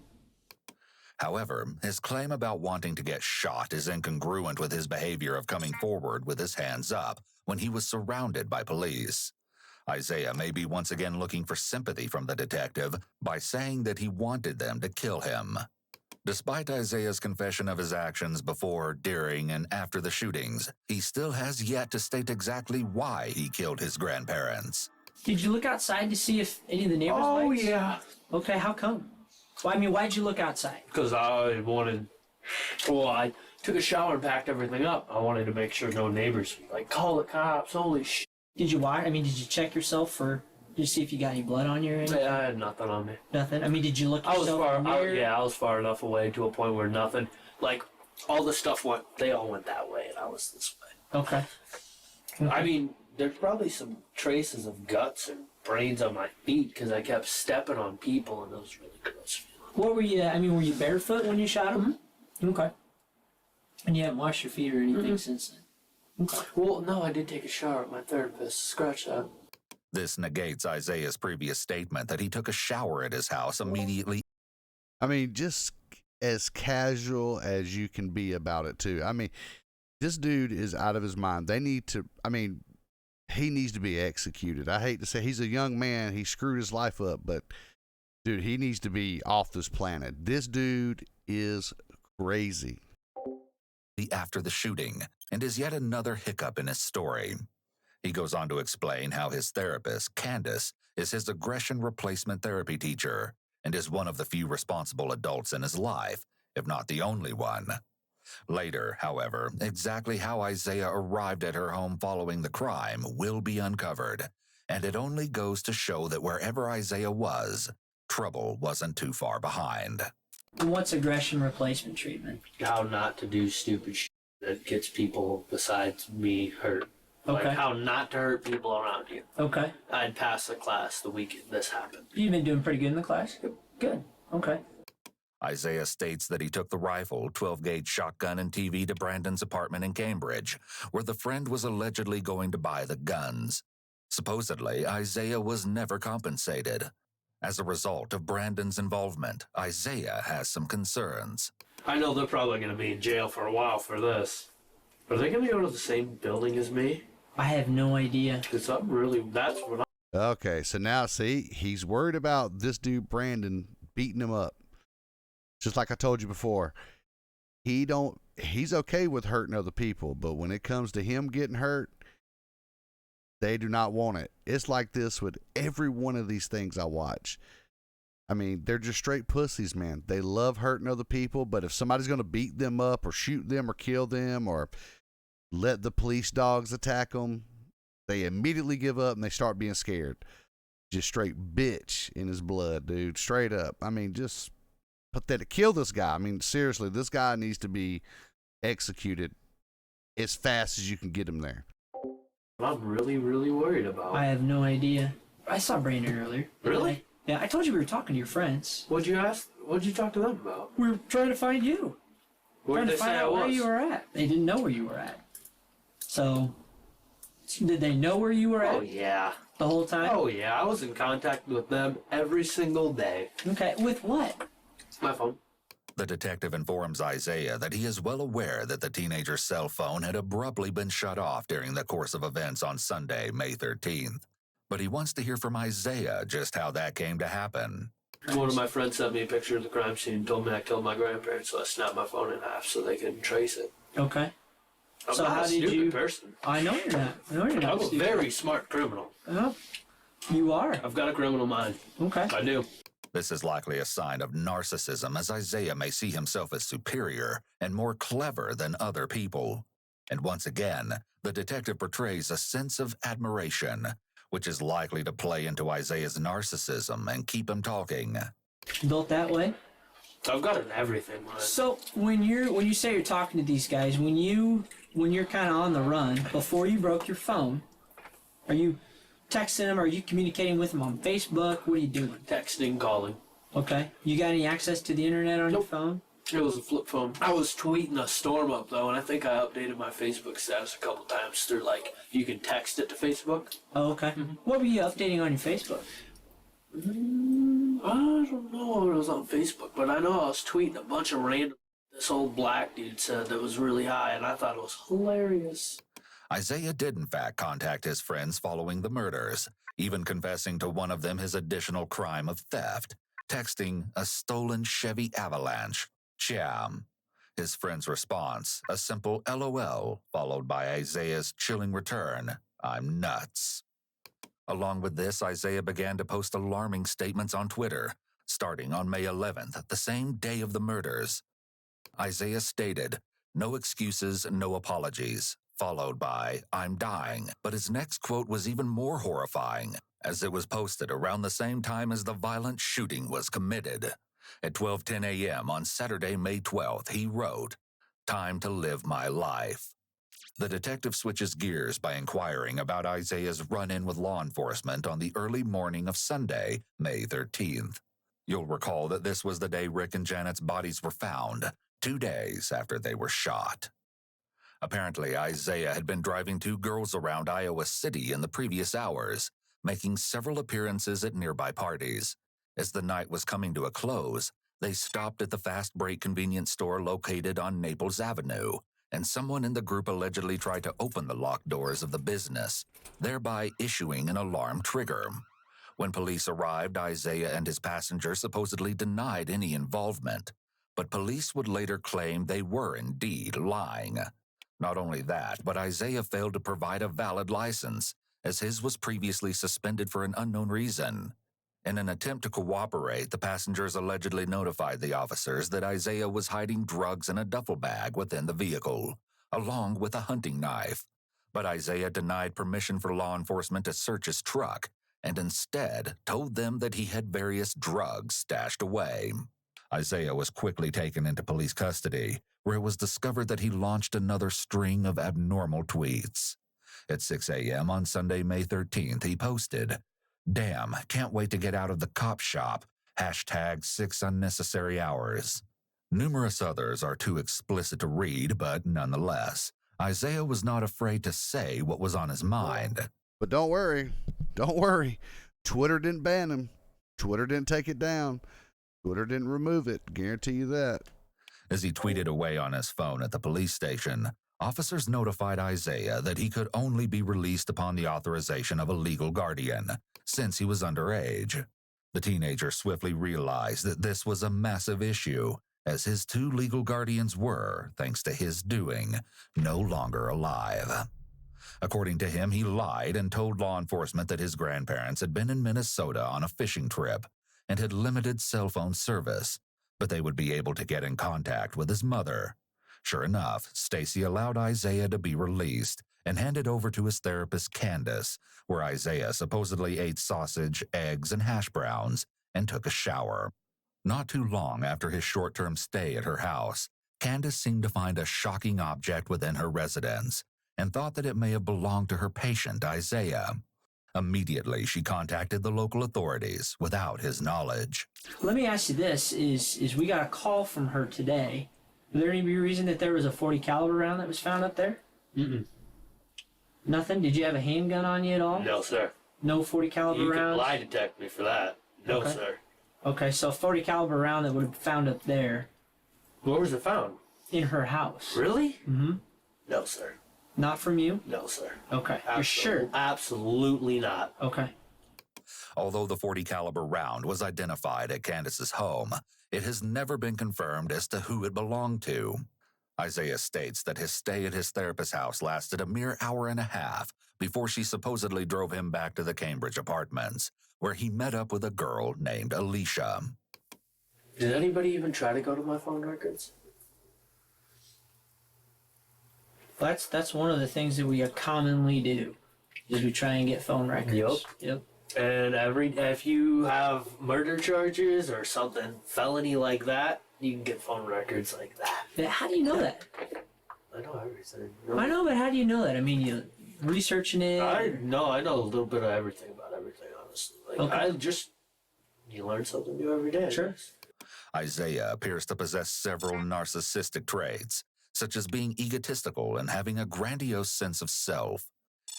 However, his claim about wanting to get shot is incongruent with his behavior of coming forward with his hands up when he was surrounded by police. Isaiah may be once again looking for sympathy from the detective by saying that he wanted them to kill him. Despite Isaiah's confession of his actions before, during, and after the shootings, he still has yet to state exactly why he killed his grandparents. Did you look outside to see if any of the neighbors Oh, lights? yeah. Okay, how come? Well, I mean, why'd you look outside? Because I wanted... Well, I took a shower and packed everything up. I wanted to make sure no neighbors would, like, call the cops. Holy shit. Did you watch? I mean, did you check yourself for... Did you see if you got any blood on you or anything? Yeah, I had nothing on me. Nothing? I mean, did you look I was yourself far... in the mirror? I was far enough away to a point where nothing... Like, all the stuff went... They all went that way, and I was this way. Okay. I mean, there's probably some traces of guts and brains on my feet because I kept stepping on people, and it was really gross. What were you... I mean, were you barefoot when you shot him? Mm-hmm. Okay. And you haven't washed your feet or anything since then? Okay. Well, no, I did take a shower at my therapist. Scratch that. This negates Isaiah's previous statement that he took a shower at his house immediately. I mean, just as casual as you can be about it, too. I mean, this dude is out of his mind. They need to... I mean, he needs to be executed. I hate to say he's a young man. He screwed his life up, but... Dude, he needs to be off this planet. This dude is crazy. After the shooting, and is yet another hiccup in his story. He goes on to explain how his therapist, Candace, is his aggression replacement therapy teacher and is one of the few responsible adults in his life, if not the only one. Later, however, exactly how Isaiah arrived at her home following the crime will be uncovered, and it only goes to show that wherever Isaiah was, trouble wasn't too far behind. What's aggression replacement treatment? How not to do stupid shit that gets people besides me hurt. Okay. Like how not to hurt people around you. Okay. I'd passed the class the week this happened. You've been doing pretty good in the class? Good. Okay. Isaiah states that he took the rifle, 12-gauge shotgun, and TV to Brandon's apartment in Cambridge, where the friend was allegedly going to buy the guns. Supposedly, Isaiah was never compensated. As a result of Brandon's involvement, Isaiah has some concerns. I know they're probably going to be in jail for a while for this. Are they going to go to the same building as me? I have no idea. Because I'm really... That's what I'm... Okay, so now, see, he's worried about this dude, Brandon, beating him up. Just like I told you before. He's okay with hurting other people, but when it comes to him getting hurt, they do not want it. It's like this with every one of these things I watch. I mean, they're just straight pussies, man. They love hurting other people, but if somebody's going to beat them up or shoot them or kill them or let the police dogs attack them, they immediately give up and they start being scared. Just straight bitch in his blood, dude. Straight up. I mean, just pathetic. Kill this guy. I mean, seriously, this guy needs to be executed as fast as you can get him there. I'm really, really worried about. I have no idea. I saw Brandon earlier. Really? Yeah, I told you we were talking to your friends. What'd you ask? What'd you talk to them about? We were trying to find you. Where Trying did to they say find I out where was? you were at. They didn't know where you were at. So, did they know where you were at Oh, yeah. the whole time? Oh, yeah. I was in contact with them every single day. Okay, with what? My phone. The detective informs Isaiah that he is well aware that the teenager's cell phone had abruptly been shut off during the course of events on Sunday, May 13th. But he wants to hear from Isaiah just how that came to happen. One of my friends sent me a picture of the crime scene, told me I killed my grandparents, so I snapped my phone in half so they couldn't trace it. Okay. I'm So not how a did stupid you? person. I know you're not. I know you're not. I'm a stupid. very smart criminal. You are. I've got a criminal mind. Okay. I do. This is likely a sign of narcissism, as Isaiah may see himself as superior and more clever than other people. And once again, the detective portrays a sense of admiration, which is likely to play into Isaiah's narcissism and keep him talking. Built that way. I've got it in everything, man. So when you say you're talking to these guys, when you're kind of on the run, before you broke your phone, are you texting them? Are you communicating with them on Facebook? What are you doing? Texting, calling. Okay. You got any access to the internet on your phone? It was a flip phone. I was tweeting a storm up, though, and I think I updated my Facebook status a couple times through, like, you can text it to Facebook. Oh, okay. What were you updating on your Facebook? I don't know what it was on Facebook, but I know I was tweeting a bunch of random. This old black dude said that was really high, and I thought it was hilarious. Isaiah did in fact contact his friends following the murders, even confessing to one of them his additional crime of theft, texting a stolen Chevy Avalanche. Cham. His friend's response, a simple LOL, followed by Isaiah's chilling return, I'm nuts. Along with this, Isaiah began to post alarming statements on Twitter, starting on May 11th, the same day of the murders. Isaiah stated, "No excuses, no apologies," followed by, "I'm dying." But his next quote was even more horrifying, as it was posted around the same time as the violent shooting was committed. At 12:10 a.m. on Saturday, May 12th, he wrote, "Time to live my life." The detective switches gears by inquiring about Isaiah's run-in with law enforcement on the early morning of Sunday, May 13th. You'll recall that this was the day Rick and Janet's bodies were found, 2 days after they were shot. Apparently, Isaiah had been driving two girls around Iowa City in the previous hours, making several appearances at nearby parties. As the night was coming to a close, they stopped at the Fast Break convenience store located on Naples Avenue, and someone in the group allegedly tried to open the locked doors of the business, thereby issuing an alarm trigger. When police arrived, Isaiah and his passenger supposedly denied any involvement, but police would later claim they were indeed lying. Not only that, but Isaiah failed to provide a valid license, as his was previously suspended for an unknown reason. In an attempt to cooperate, the passengers allegedly notified the officers that Isaiah was hiding drugs in a duffel bag within the vehicle, along with a hunting knife. But Isaiah denied permission for law enforcement to search his truck, and instead told them that he had various drugs stashed away. Isaiah was quickly taken into police custody, where it was discovered that he launched another string of abnormal tweets. At 6 a.m. on Sunday, May 13th, he posted, "Damn, can't wait to get out of the cop shop. #6 unnecessary hours." Numerous others are too explicit to read, but nonetheless, Isaiah was not afraid to say what was on his mind. But don't worry. Twitter didn't ban him. Twitter didn't take it down. Twitter didn't remove it. Guarantee you that. As he tweeted away on his phone at the police station, officers notified Isaiah that he could only be released upon the authorization of a legal guardian, since he was underage. The teenager swiftly realized that this was a massive issue, as his two legal guardians were, thanks to his doing, no longer alive. According to him, he lied and told law enforcement that his grandparents had been in Minnesota on a fishing trip and had limited cell phone service, but they would be able to get in contact with his mother. Sure enough, Stacy allowed Isaiah to be released and handed over to his therapist, Candace, where Isaiah supposedly ate sausage, eggs, and hash browns and took a shower. Not too long after his short-term stay at her house, Candace seemed to find a shocking object within her residence and thought that it may have belonged to her patient, Isaiah. Immediately, she contacted the local authorities without his knowledge. Let me ask you this, is we got a call from her today. Is there any reason that there was a .40 caliber round that was found up there? Mm-mm. Nothing? Did you have a handgun on you at all? No, sir. No .40 caliber You rounds? can lie detect me for that. No, Okay. sir. Okay, so a .40 caliber round that would have been found up there. Where was it found? In her house. Really? Mm-hmm. No, sir. Not from you? No, sir. Okay. You're sure? Absolutely not. Okay. Although the .40 caliber round was identified at Candace's home, it has never been confirmed as to who it belonged to. Isaiah states that his stay at his therapist's house lasted a mere hour and a half before she supposedly drove him back to the Cambridge apartments, where he met up with a girl named Alicia. Did anybody even try to go to my phone records? That's one of the things that we commonly do, is we try and get phone records. Yep. And if you have murder charges or something, felony like that, you can get phone records like that. But how do you know that? I know everything. I know, but how do you know that? I mean, you researching it? I know a little bit of everything about everything, honestly. Like, Okay. You learn something new every day. Sure. Isaiah appears to possess several narcissistic traits, such as being egotistical and having a grandiose sense of self.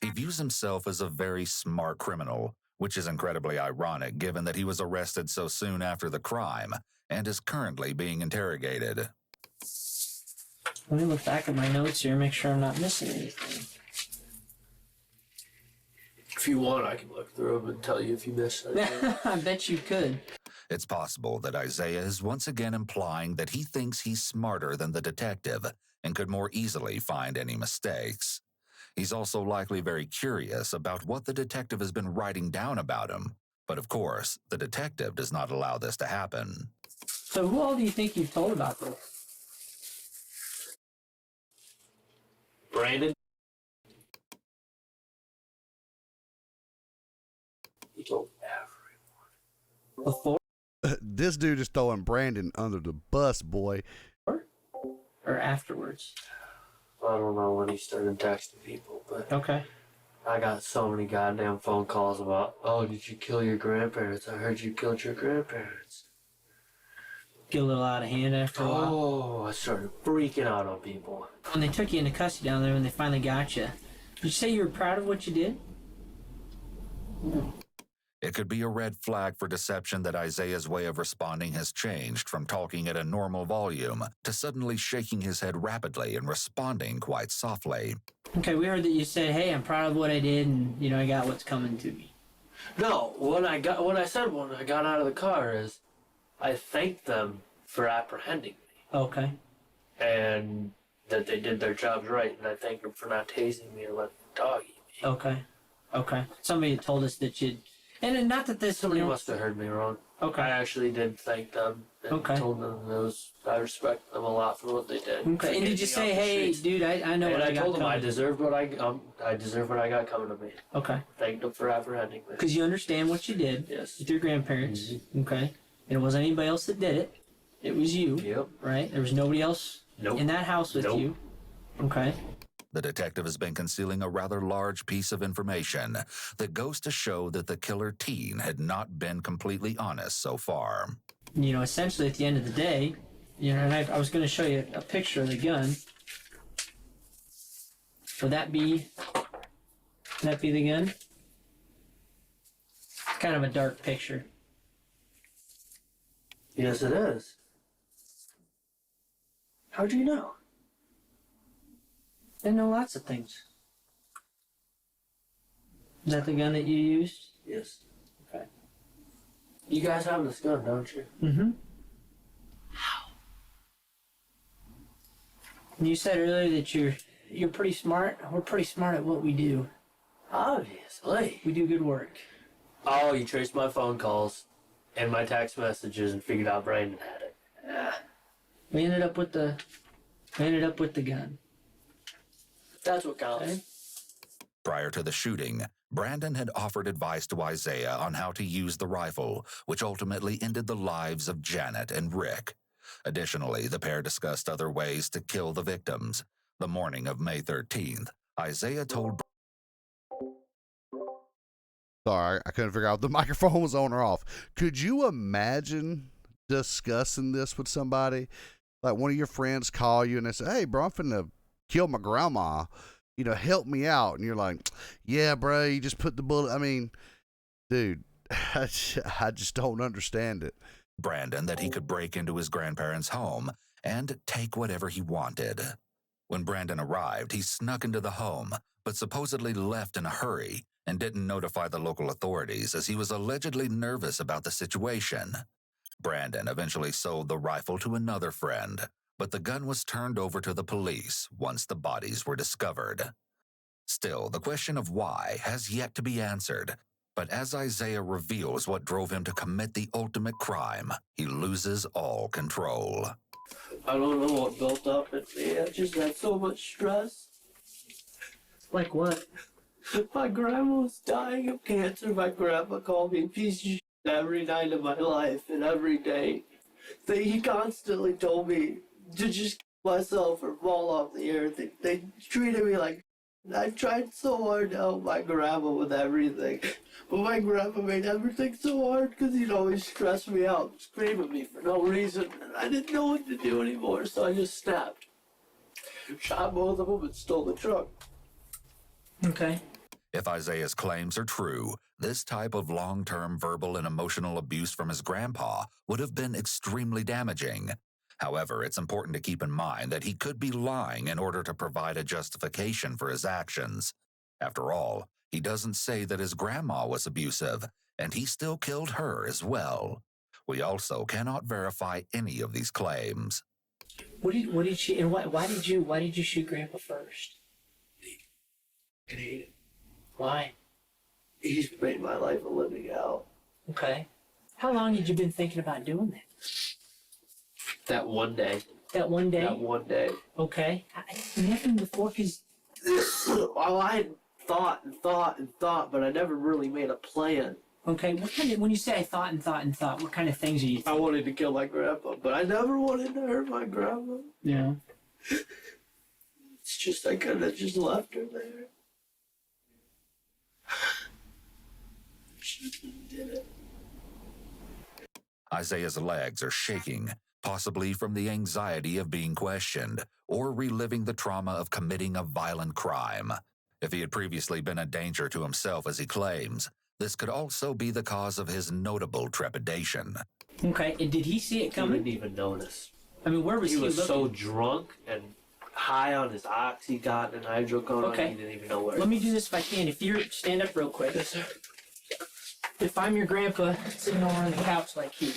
He views himself as a very smart criminal, which is incredibly ironic given that he was arrested so soon after the crime and is currently being interrogated. Let me look back at my notes here, make sure I'm not missing anything. If you want, I can look through them and tell you if you missed anything. I bet you could. It's possible that Isaiah is once again implying that he thinks he's smarter than the detective and could more easily find any mistakes. He's also likely very curious about what the detective has been writing down about him, but of course, the detective does not allow this to happen. So who all do you think you've told about this? Brandon? He told everyone. Before This dude is throwing Brandon under the bus, boy. or afterwards? I don't know when he started texting people, but Okay. I got so many goddamn phone calls about, oh, did you kill your grandparents? I heard you killed your grandparents. Get a little out of hand after a while. Oh, I started freaking out on people. When they took you into custody down there, when they finally got you, did you say you were proud of what you did? It could be a red flag for deception that Isaiah's way of responding has changed from talking at a normal volume to suddenly shaking his head rapidly and responding quite softly. Okay, we heard that you said, hey, I'm proud of what I did and, I got what's coming to me. No, when I got out of the car is, I thanked them for apprehending me. Okay. And that they did their jobs right, and I thanked them for not tasing me or letting the dog eat me. Okay. Somebody told us that you'd... And not that this... Somebody must have heard me wrong. Okay. I actually did thank them and told them I respect them a lot for what they did. Okay. And did you say, hey, dude, I know and what I got told them I deserve what I deserve what I got coming to me. Okay. Thanked them for apprehending me. Because you understand what you did with your grandparents. Mm-hmm. Okay. And it wasn't anybody else that did it. It was you. Yep. Right? There was nobody else in that house with you. Okay. The detective has been concealing a rather large piece of information that goes to show that the killer teen had not been completely honest so far. Essentially at the end of the day, and I was going to show you a picture of the gun. Would that be the gun? It's kind of a dark picture. Yes, it is. How'd you know? I know lots of things. Is that the gun that you used? Yes. Okay. You guys have this gun, don't you? Mm-hmm. How? You said earlier that you're pretty smart. We're pretty smart at what we do. Obviously. We do good work. Oh, you traced my phone calls and my text messages and figured out Brandon had it. We ended up with the gun. That's what counts. Okay. Prior to the shooting, Brandon had offered advice to Isaiah on how to use the rifle, which ultimately ended the lives of Janet and Rick. Additionally, the pair discussed other ways to kill the victims. The morning of May 13th, Isaiah told... Sorry, I couldn't figure out if the microphone was on or off. Could you imagine discussing this with somebody? Like one of your friends call you and they say, hey, bro, I'm finna kill my grandma. Help me out. And you're like, yeah, bro, you just put the bullet. I mean, dude, I just don't understand it. Brandon that he could break into his grandparents' home and take whatever he wanted. When Brandon arrived, he snuck into the home, but supposedly left in a hurry and didn't notify the local authorities as he was allegedly nervous about the situation. Brandon eventually sold the rifle to another friend, but the gun was turned over to the police once the bodies were discovered. Still, the question of why has yet to be answered, but as Isaiah reveals what drove him to commit the ultimate crime, he loses all control. I don't know what built up in me. I just had so much stress. Like what? My grandma was dying of cancer. My grandpa called me a piece of shit every night of my life and every day. He constantly told me to just kill myself or fall off the earth. They treated me like I tried so hard to help my grandma with everything. But my grandpa made everything so hard because he'd always stress me out, scream at me for no reason. And I didn't know what to do anymore, so I just snapped. Shot both of them and stole the truck. Okay. If Isaiah's claims are true, this type of long-term verbal and emotional abuse from his grandpa would have been extremely damaging. However, it's important to keep in mind that he could be lying in order to provide a justification for his actions. After all, he doesn't say that his grandma was abusive, and he still killed her as well. We also cannot verify any of these claims. What did she and why did you shoot Grandpa first? I hate it. Why? He's made my life a living hell. Okay. How long had you been thinking about doing that? That one day. That one day? That one day. Okay. Nothing before, because... Well, I had thought, but I never really made a plan. Okay, when you say thought, what kind of things are you thinking? I wanted to kill my grandpa, but I never wanted to hurt my grandma. Yeah. It's just, I could have just left her there. Shouldn't did it. Isaiah's legs are shaking, possibly from the anxiety of being questioned or reliving the trauma of committing a violent crime. If he had previously been a danger to himself as he claims, this could also be the cause of his notable trepidation. Okay, and did he see it He coming? didn't even notice. I mean, where was he was looking? so drunk and high on his oxycontin and hydrocodone, Okay. he didn't even know where. Let me do this if I can. If you stand up real quick. Yes, sir. If I'm your grandpa sitting over on the couch like here.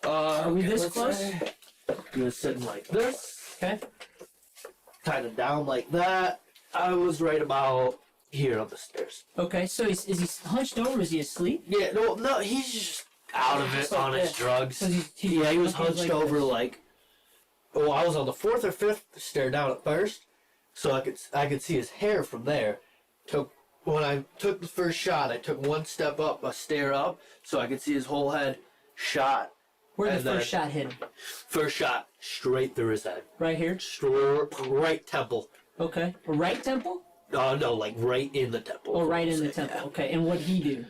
Are we this close? He was sitting like this, Okay. kind of down like that. I was right about here on the stairs. Okay, so is he hunched over? Is he asleep? Yeah, no, he's just out of it Just like on his this. drugs. So Yeah, he was hunched like over this. like. Well, I was on the 4th or 5th stair down at first, so I could see his hair from there. When I took the first shot, I took one step up, a stair up, so I could see his whole head shot. Where the And first then- shot hit him? First shot straight through his head, Right here? right temple. Okay. Right temple? No, like right in the temple. Oh, right in the temple. Okay, and what'd he do?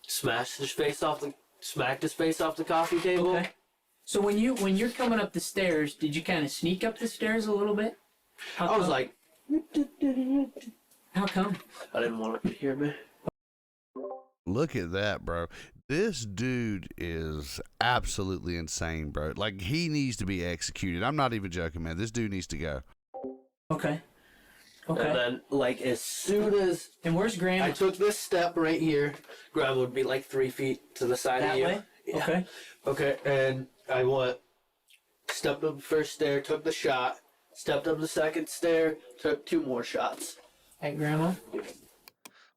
Smacked his face off the coffee table. Okay. So when you're coming up the stairs, did you kind of sneak up the stairs a little bit? I was like, How come? I didn't want him to hear me. Look at that, bro. This dude is absolutely insane, bro. Like, he needs to be executed. I'm not even joking, man. This dude needs to go. Okay. Okay. And then, like, as soon as And where's Grandma? I took this step right here, Grandma would be like 3 feet to the side That of you. way? Yeah. Okay. Okay, and I stepped up the first stair, took the shot, stepped up the second stair, took 2 more shots. Hey, Grandma.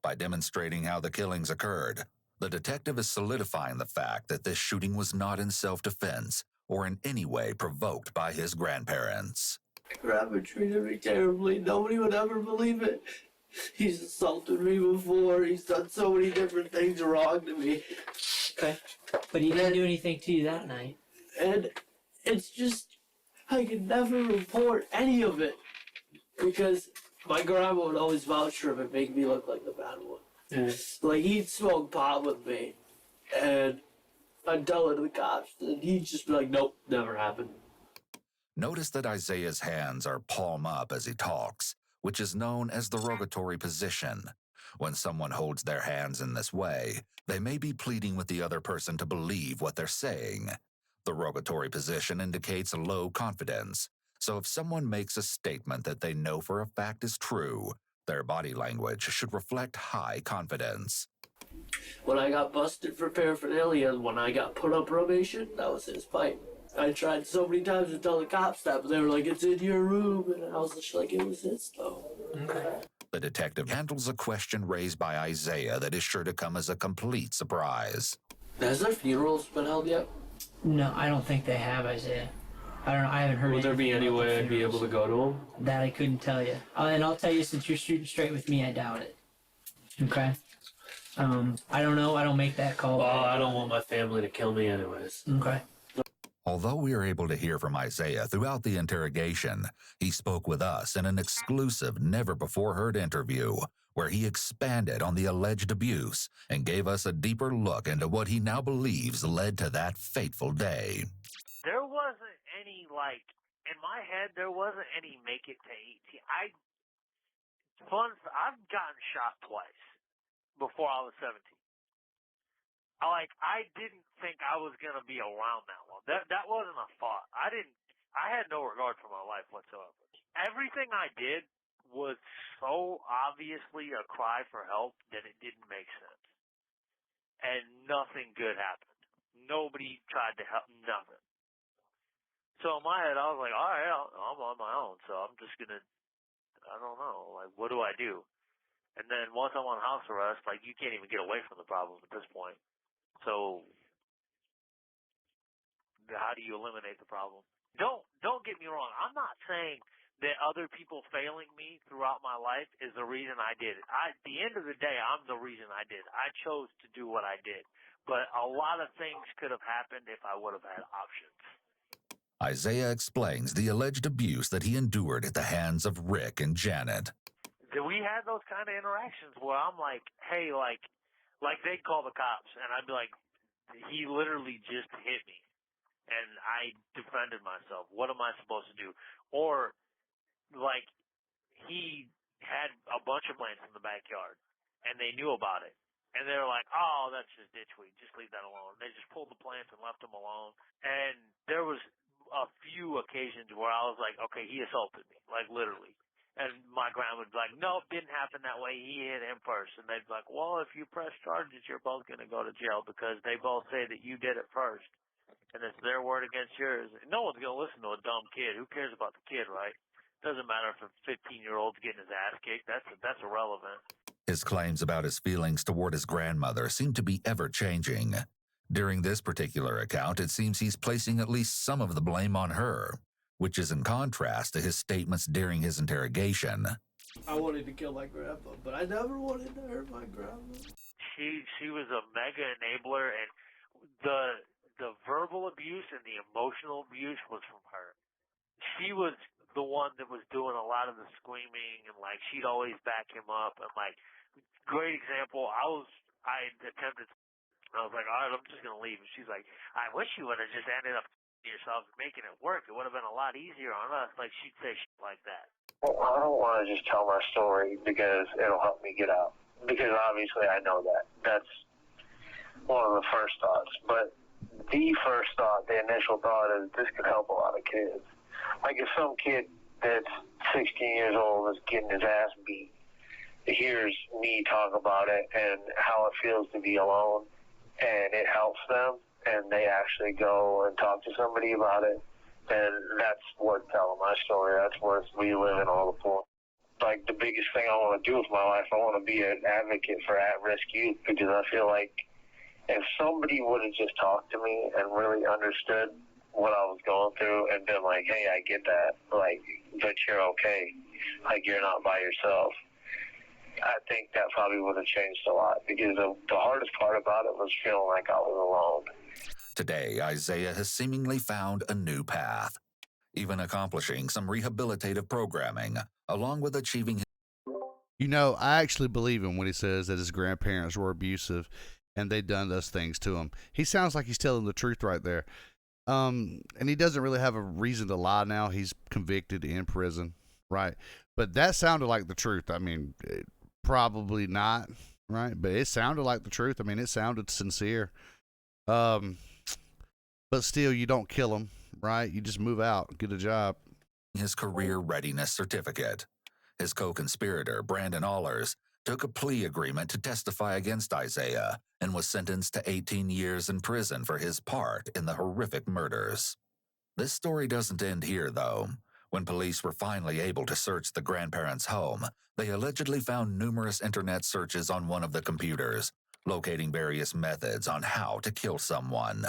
By demonstrating how the killings occurred, the detective is solidifying the fact that this shooting was not in self-defense or in any way provoked by his grandparents. Grandma treated me terribly. Nobody would ever believe it. He's assaulted me before. He's done so many different things wrong to me. Okay. But he didn't do anything to you that night. And it's just, I could never report any of it because my grandma would always vouch for him and make me look like the bad one. Like, he'd smoke pot with me, and I'd tell it to the cops, and he'd just be like, nope, never happened. Notice that Isaiah's hands are palm up as he talks, which is known as the rogatory position. When someone holds their hands in this way, they may be pleading with the other person to believe what they're saying. The rogatory position indicates low confidence, So if someone makes a statement that they know for a fact is true, their body language should reflect high confidence. When I got busted for paraphernalia, when I got put on probation, that was his fight. I tried so many times to tell the cops that, but they were like, it's in your room. And I was just like, it was his, though. Okay. The detective handles a question raised by Isaiah that is sure to come as a complete surprise. Has their funerals been held yet? No, I don't think they have, Isaiah. I don't know. I haven't heard. Would there be any way I'd be able to go to them? That I couldn't tell you. And I'll tell you, since you're shooting straight with me, I doubt it. Okay. I don't know. I don't make that call. Well, I don't want my family to kill me anyways. Okay. Although we are able to hear from Isaiah throughout the interrogation, he spoke with us in an exclusive, never-before-heard interview where he expanded on the alleged abuse and gave us a deeper look into what he now believes led to that fateful day. There wasn't any, in my head, there wasn't any make it to 18. I've gotten shot twice before I was 17. I didn't think I was going to be around that long. That wasn't a thought. I had no regard for my life whatsoever. Everything I did was so obviously a cry for help that it didn't make sense. And nothing good happened. Nobody tried to help, nothing. So in my head, I was like, all right, I'm on my own, so I'm just going to, I don't know, what do I do? And then once I'm on house arrest, you can't even get away from the problem at this point. So how do you eliminate the problem? Don't get me wrong. I'm not saying that other people failing me throughout my life is the reason I did it. At the end of the day, I'm the reason I did it. I chose to do what I did. But a lot of things could have happened if I would have had options. Isaiah explains the alleged abuse that he endured at the hands of Rick and Janet. We had those kind of interactions where I'm like, hey, they'd call the cops, and I'd be like, he literally just hit me, and I defended myself. What am I supposed to do? Or, he had a bunch of plants in the backyard, and they knew about it. And they were like, oh, that's just ditchweed. Just leave that alone. They just pulled the plants and left them alone. And there was a few occasions where I was like, okay, he assaulted me, literally. And my grandma would be like, no, it didn't happen that way. He hit him first. And they'd be like, well, if you press charges, you're both going to go to jail because they both say that you did it first. And it's their word against yours. No one's going to listen to a dumb kid. Who cares about the kid, right? Doesn't matter if a 15-year-old's getting his ass kicked. That's irrelevant. His claims about his feelings toward his grandmother seem to be ever-changing. During this particular account, it seems he's placing at least some of the blame on her, which is in contrast to his statements during his interrogation. I wanted to kill my grandpa, but I never wanted to hurt my grandma. She was a mega enabler, and the verbal abuse and the emotional abuse was from her. She was the one that was doing a lot of the screaming, and she'd always back him up. And great example, I attempted. I was like, all right, I'm just gonna leave. And she's like, I wish you would have just ended up yourself and making it work. It would have been a lot easier on us. She'd say shit like that. Well, I don't want to just tell my story because it'll help me get out. Because obviously I know that. That's one of the first thoughts. But the first thought, the initial thought is this could help a lot of kids. If some kid that's 16 years old is getting his ass beat, hears me talk about it and how it feels to be alone, and it helps them, and they actually go and talk to somebody about it, then that's worth telling my story. That's worth reliving all the points. The biggest thing I want to do with my life, I want to be an advocate for at-risk youth, because I feel like if somebody would have just talked to me and really understood what I was going through and been like, hey, I get that, but you're okay, you're not by yourself, I think that probably would have changed a lot, because the hardest part about it was feeling like I was alone. Today, Isaiah has seemingly found a new path, even accomplishing some rehabilitative programming, along with achieving his... I actually believe him when he says that his grandparents were abusive and they'd done those things to him. He sounds like he's telling the truth right there. And he doesn't really have a reason to lie now. He's convicted in prison, right? But that sounded like the truth. Probably not, right? But it sounded like the truth. It sounded sincere. But still, you don't kill them, right? You just move out, get a job. his career readiness certificate. His co-conspirator, Brandon Allers, took a plea agreement to testify against Isaiah and was sentenced to 18 years in prison for his part in the horrific murders. This story doesn't end here, though. When police were finally able to search the grandparents' home, they allegedly found numerous internet searches on one of the computers, locating various methods on how to kill someone.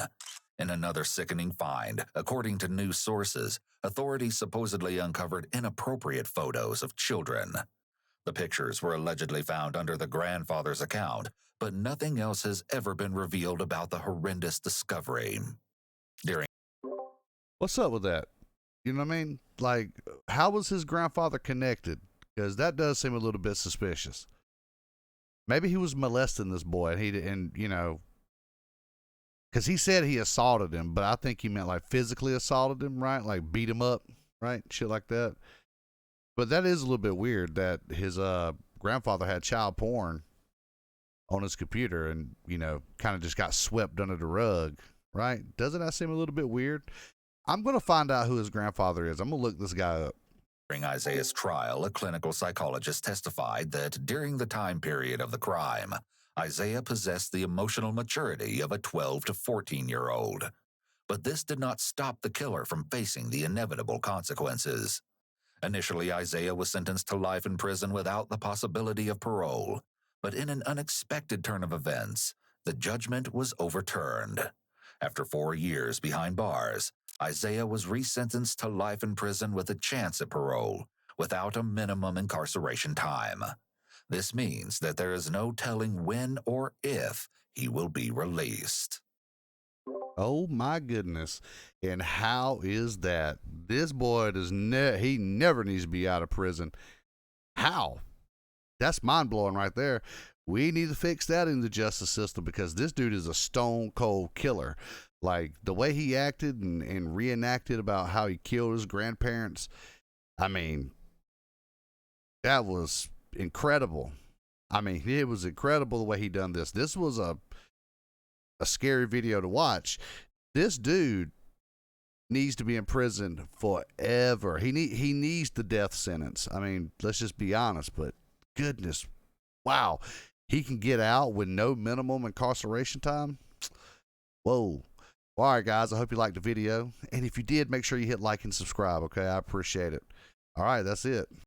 In another sickening find, according to news sources, authorities supposedly uncovered inappropriate photos of children. The pictures were allegedly found under the grandfather's account, but nothing else has ever been revealed about the horrendous discovery. What's up with that? You know what I mean? Like, how was his grandfather connected? Because that does seem a little bit suspicious. Maybe he was molesting this boy, and you know, because he said he assaulted him, but I think he meant like physically assaulted him, right? Like beat him up, right? Shit like that. But that is a little bit weird that his grandfather had child porn on his computer, and you know, kind of just got swept under the rug, right? Doesn't that seem a little bit weird? I'm going to find out who his grandfather is. I'm going to look this guy up. During Isaiah's trial, a clinical psychologist testified that during the time period of the crime, Isaiah possessed the emotional maturity of a 12 to 14-year-old. But this did not stop the killer from facing the inevitable consequences. Initially, Isaiah was sentenced to life in prison without the possibility of parole. But in an unexpected turn of events, the judgment was overturned. After 4 years behind bars, Isaiah was resentenced to life in prison with a chance at parole, without a minimum incarceration time. This means that there is no telling when or if he will be released. Oh my goodness. And how is that? This boy he never needs to be out of prison. How? That's mind-blowing right there. We need to fix that in the justice system, because this dude is a stone cold killer. Like the way he acted and reenacted about how he killed his grandparents. I mean, that was incredible. I mean, it was incredible the way he done this. This was a scary video to watch. This dude needs to be in prison forever. He needs the death sentence. I mean, let's just be honest, but goodness, wow. He can get out with no minimum incarceration time? Whoa. All right, guys, I hope you liked the video. And if you did, make sure you hit like and subscribe, okay? I appreciate it. All right, that's it.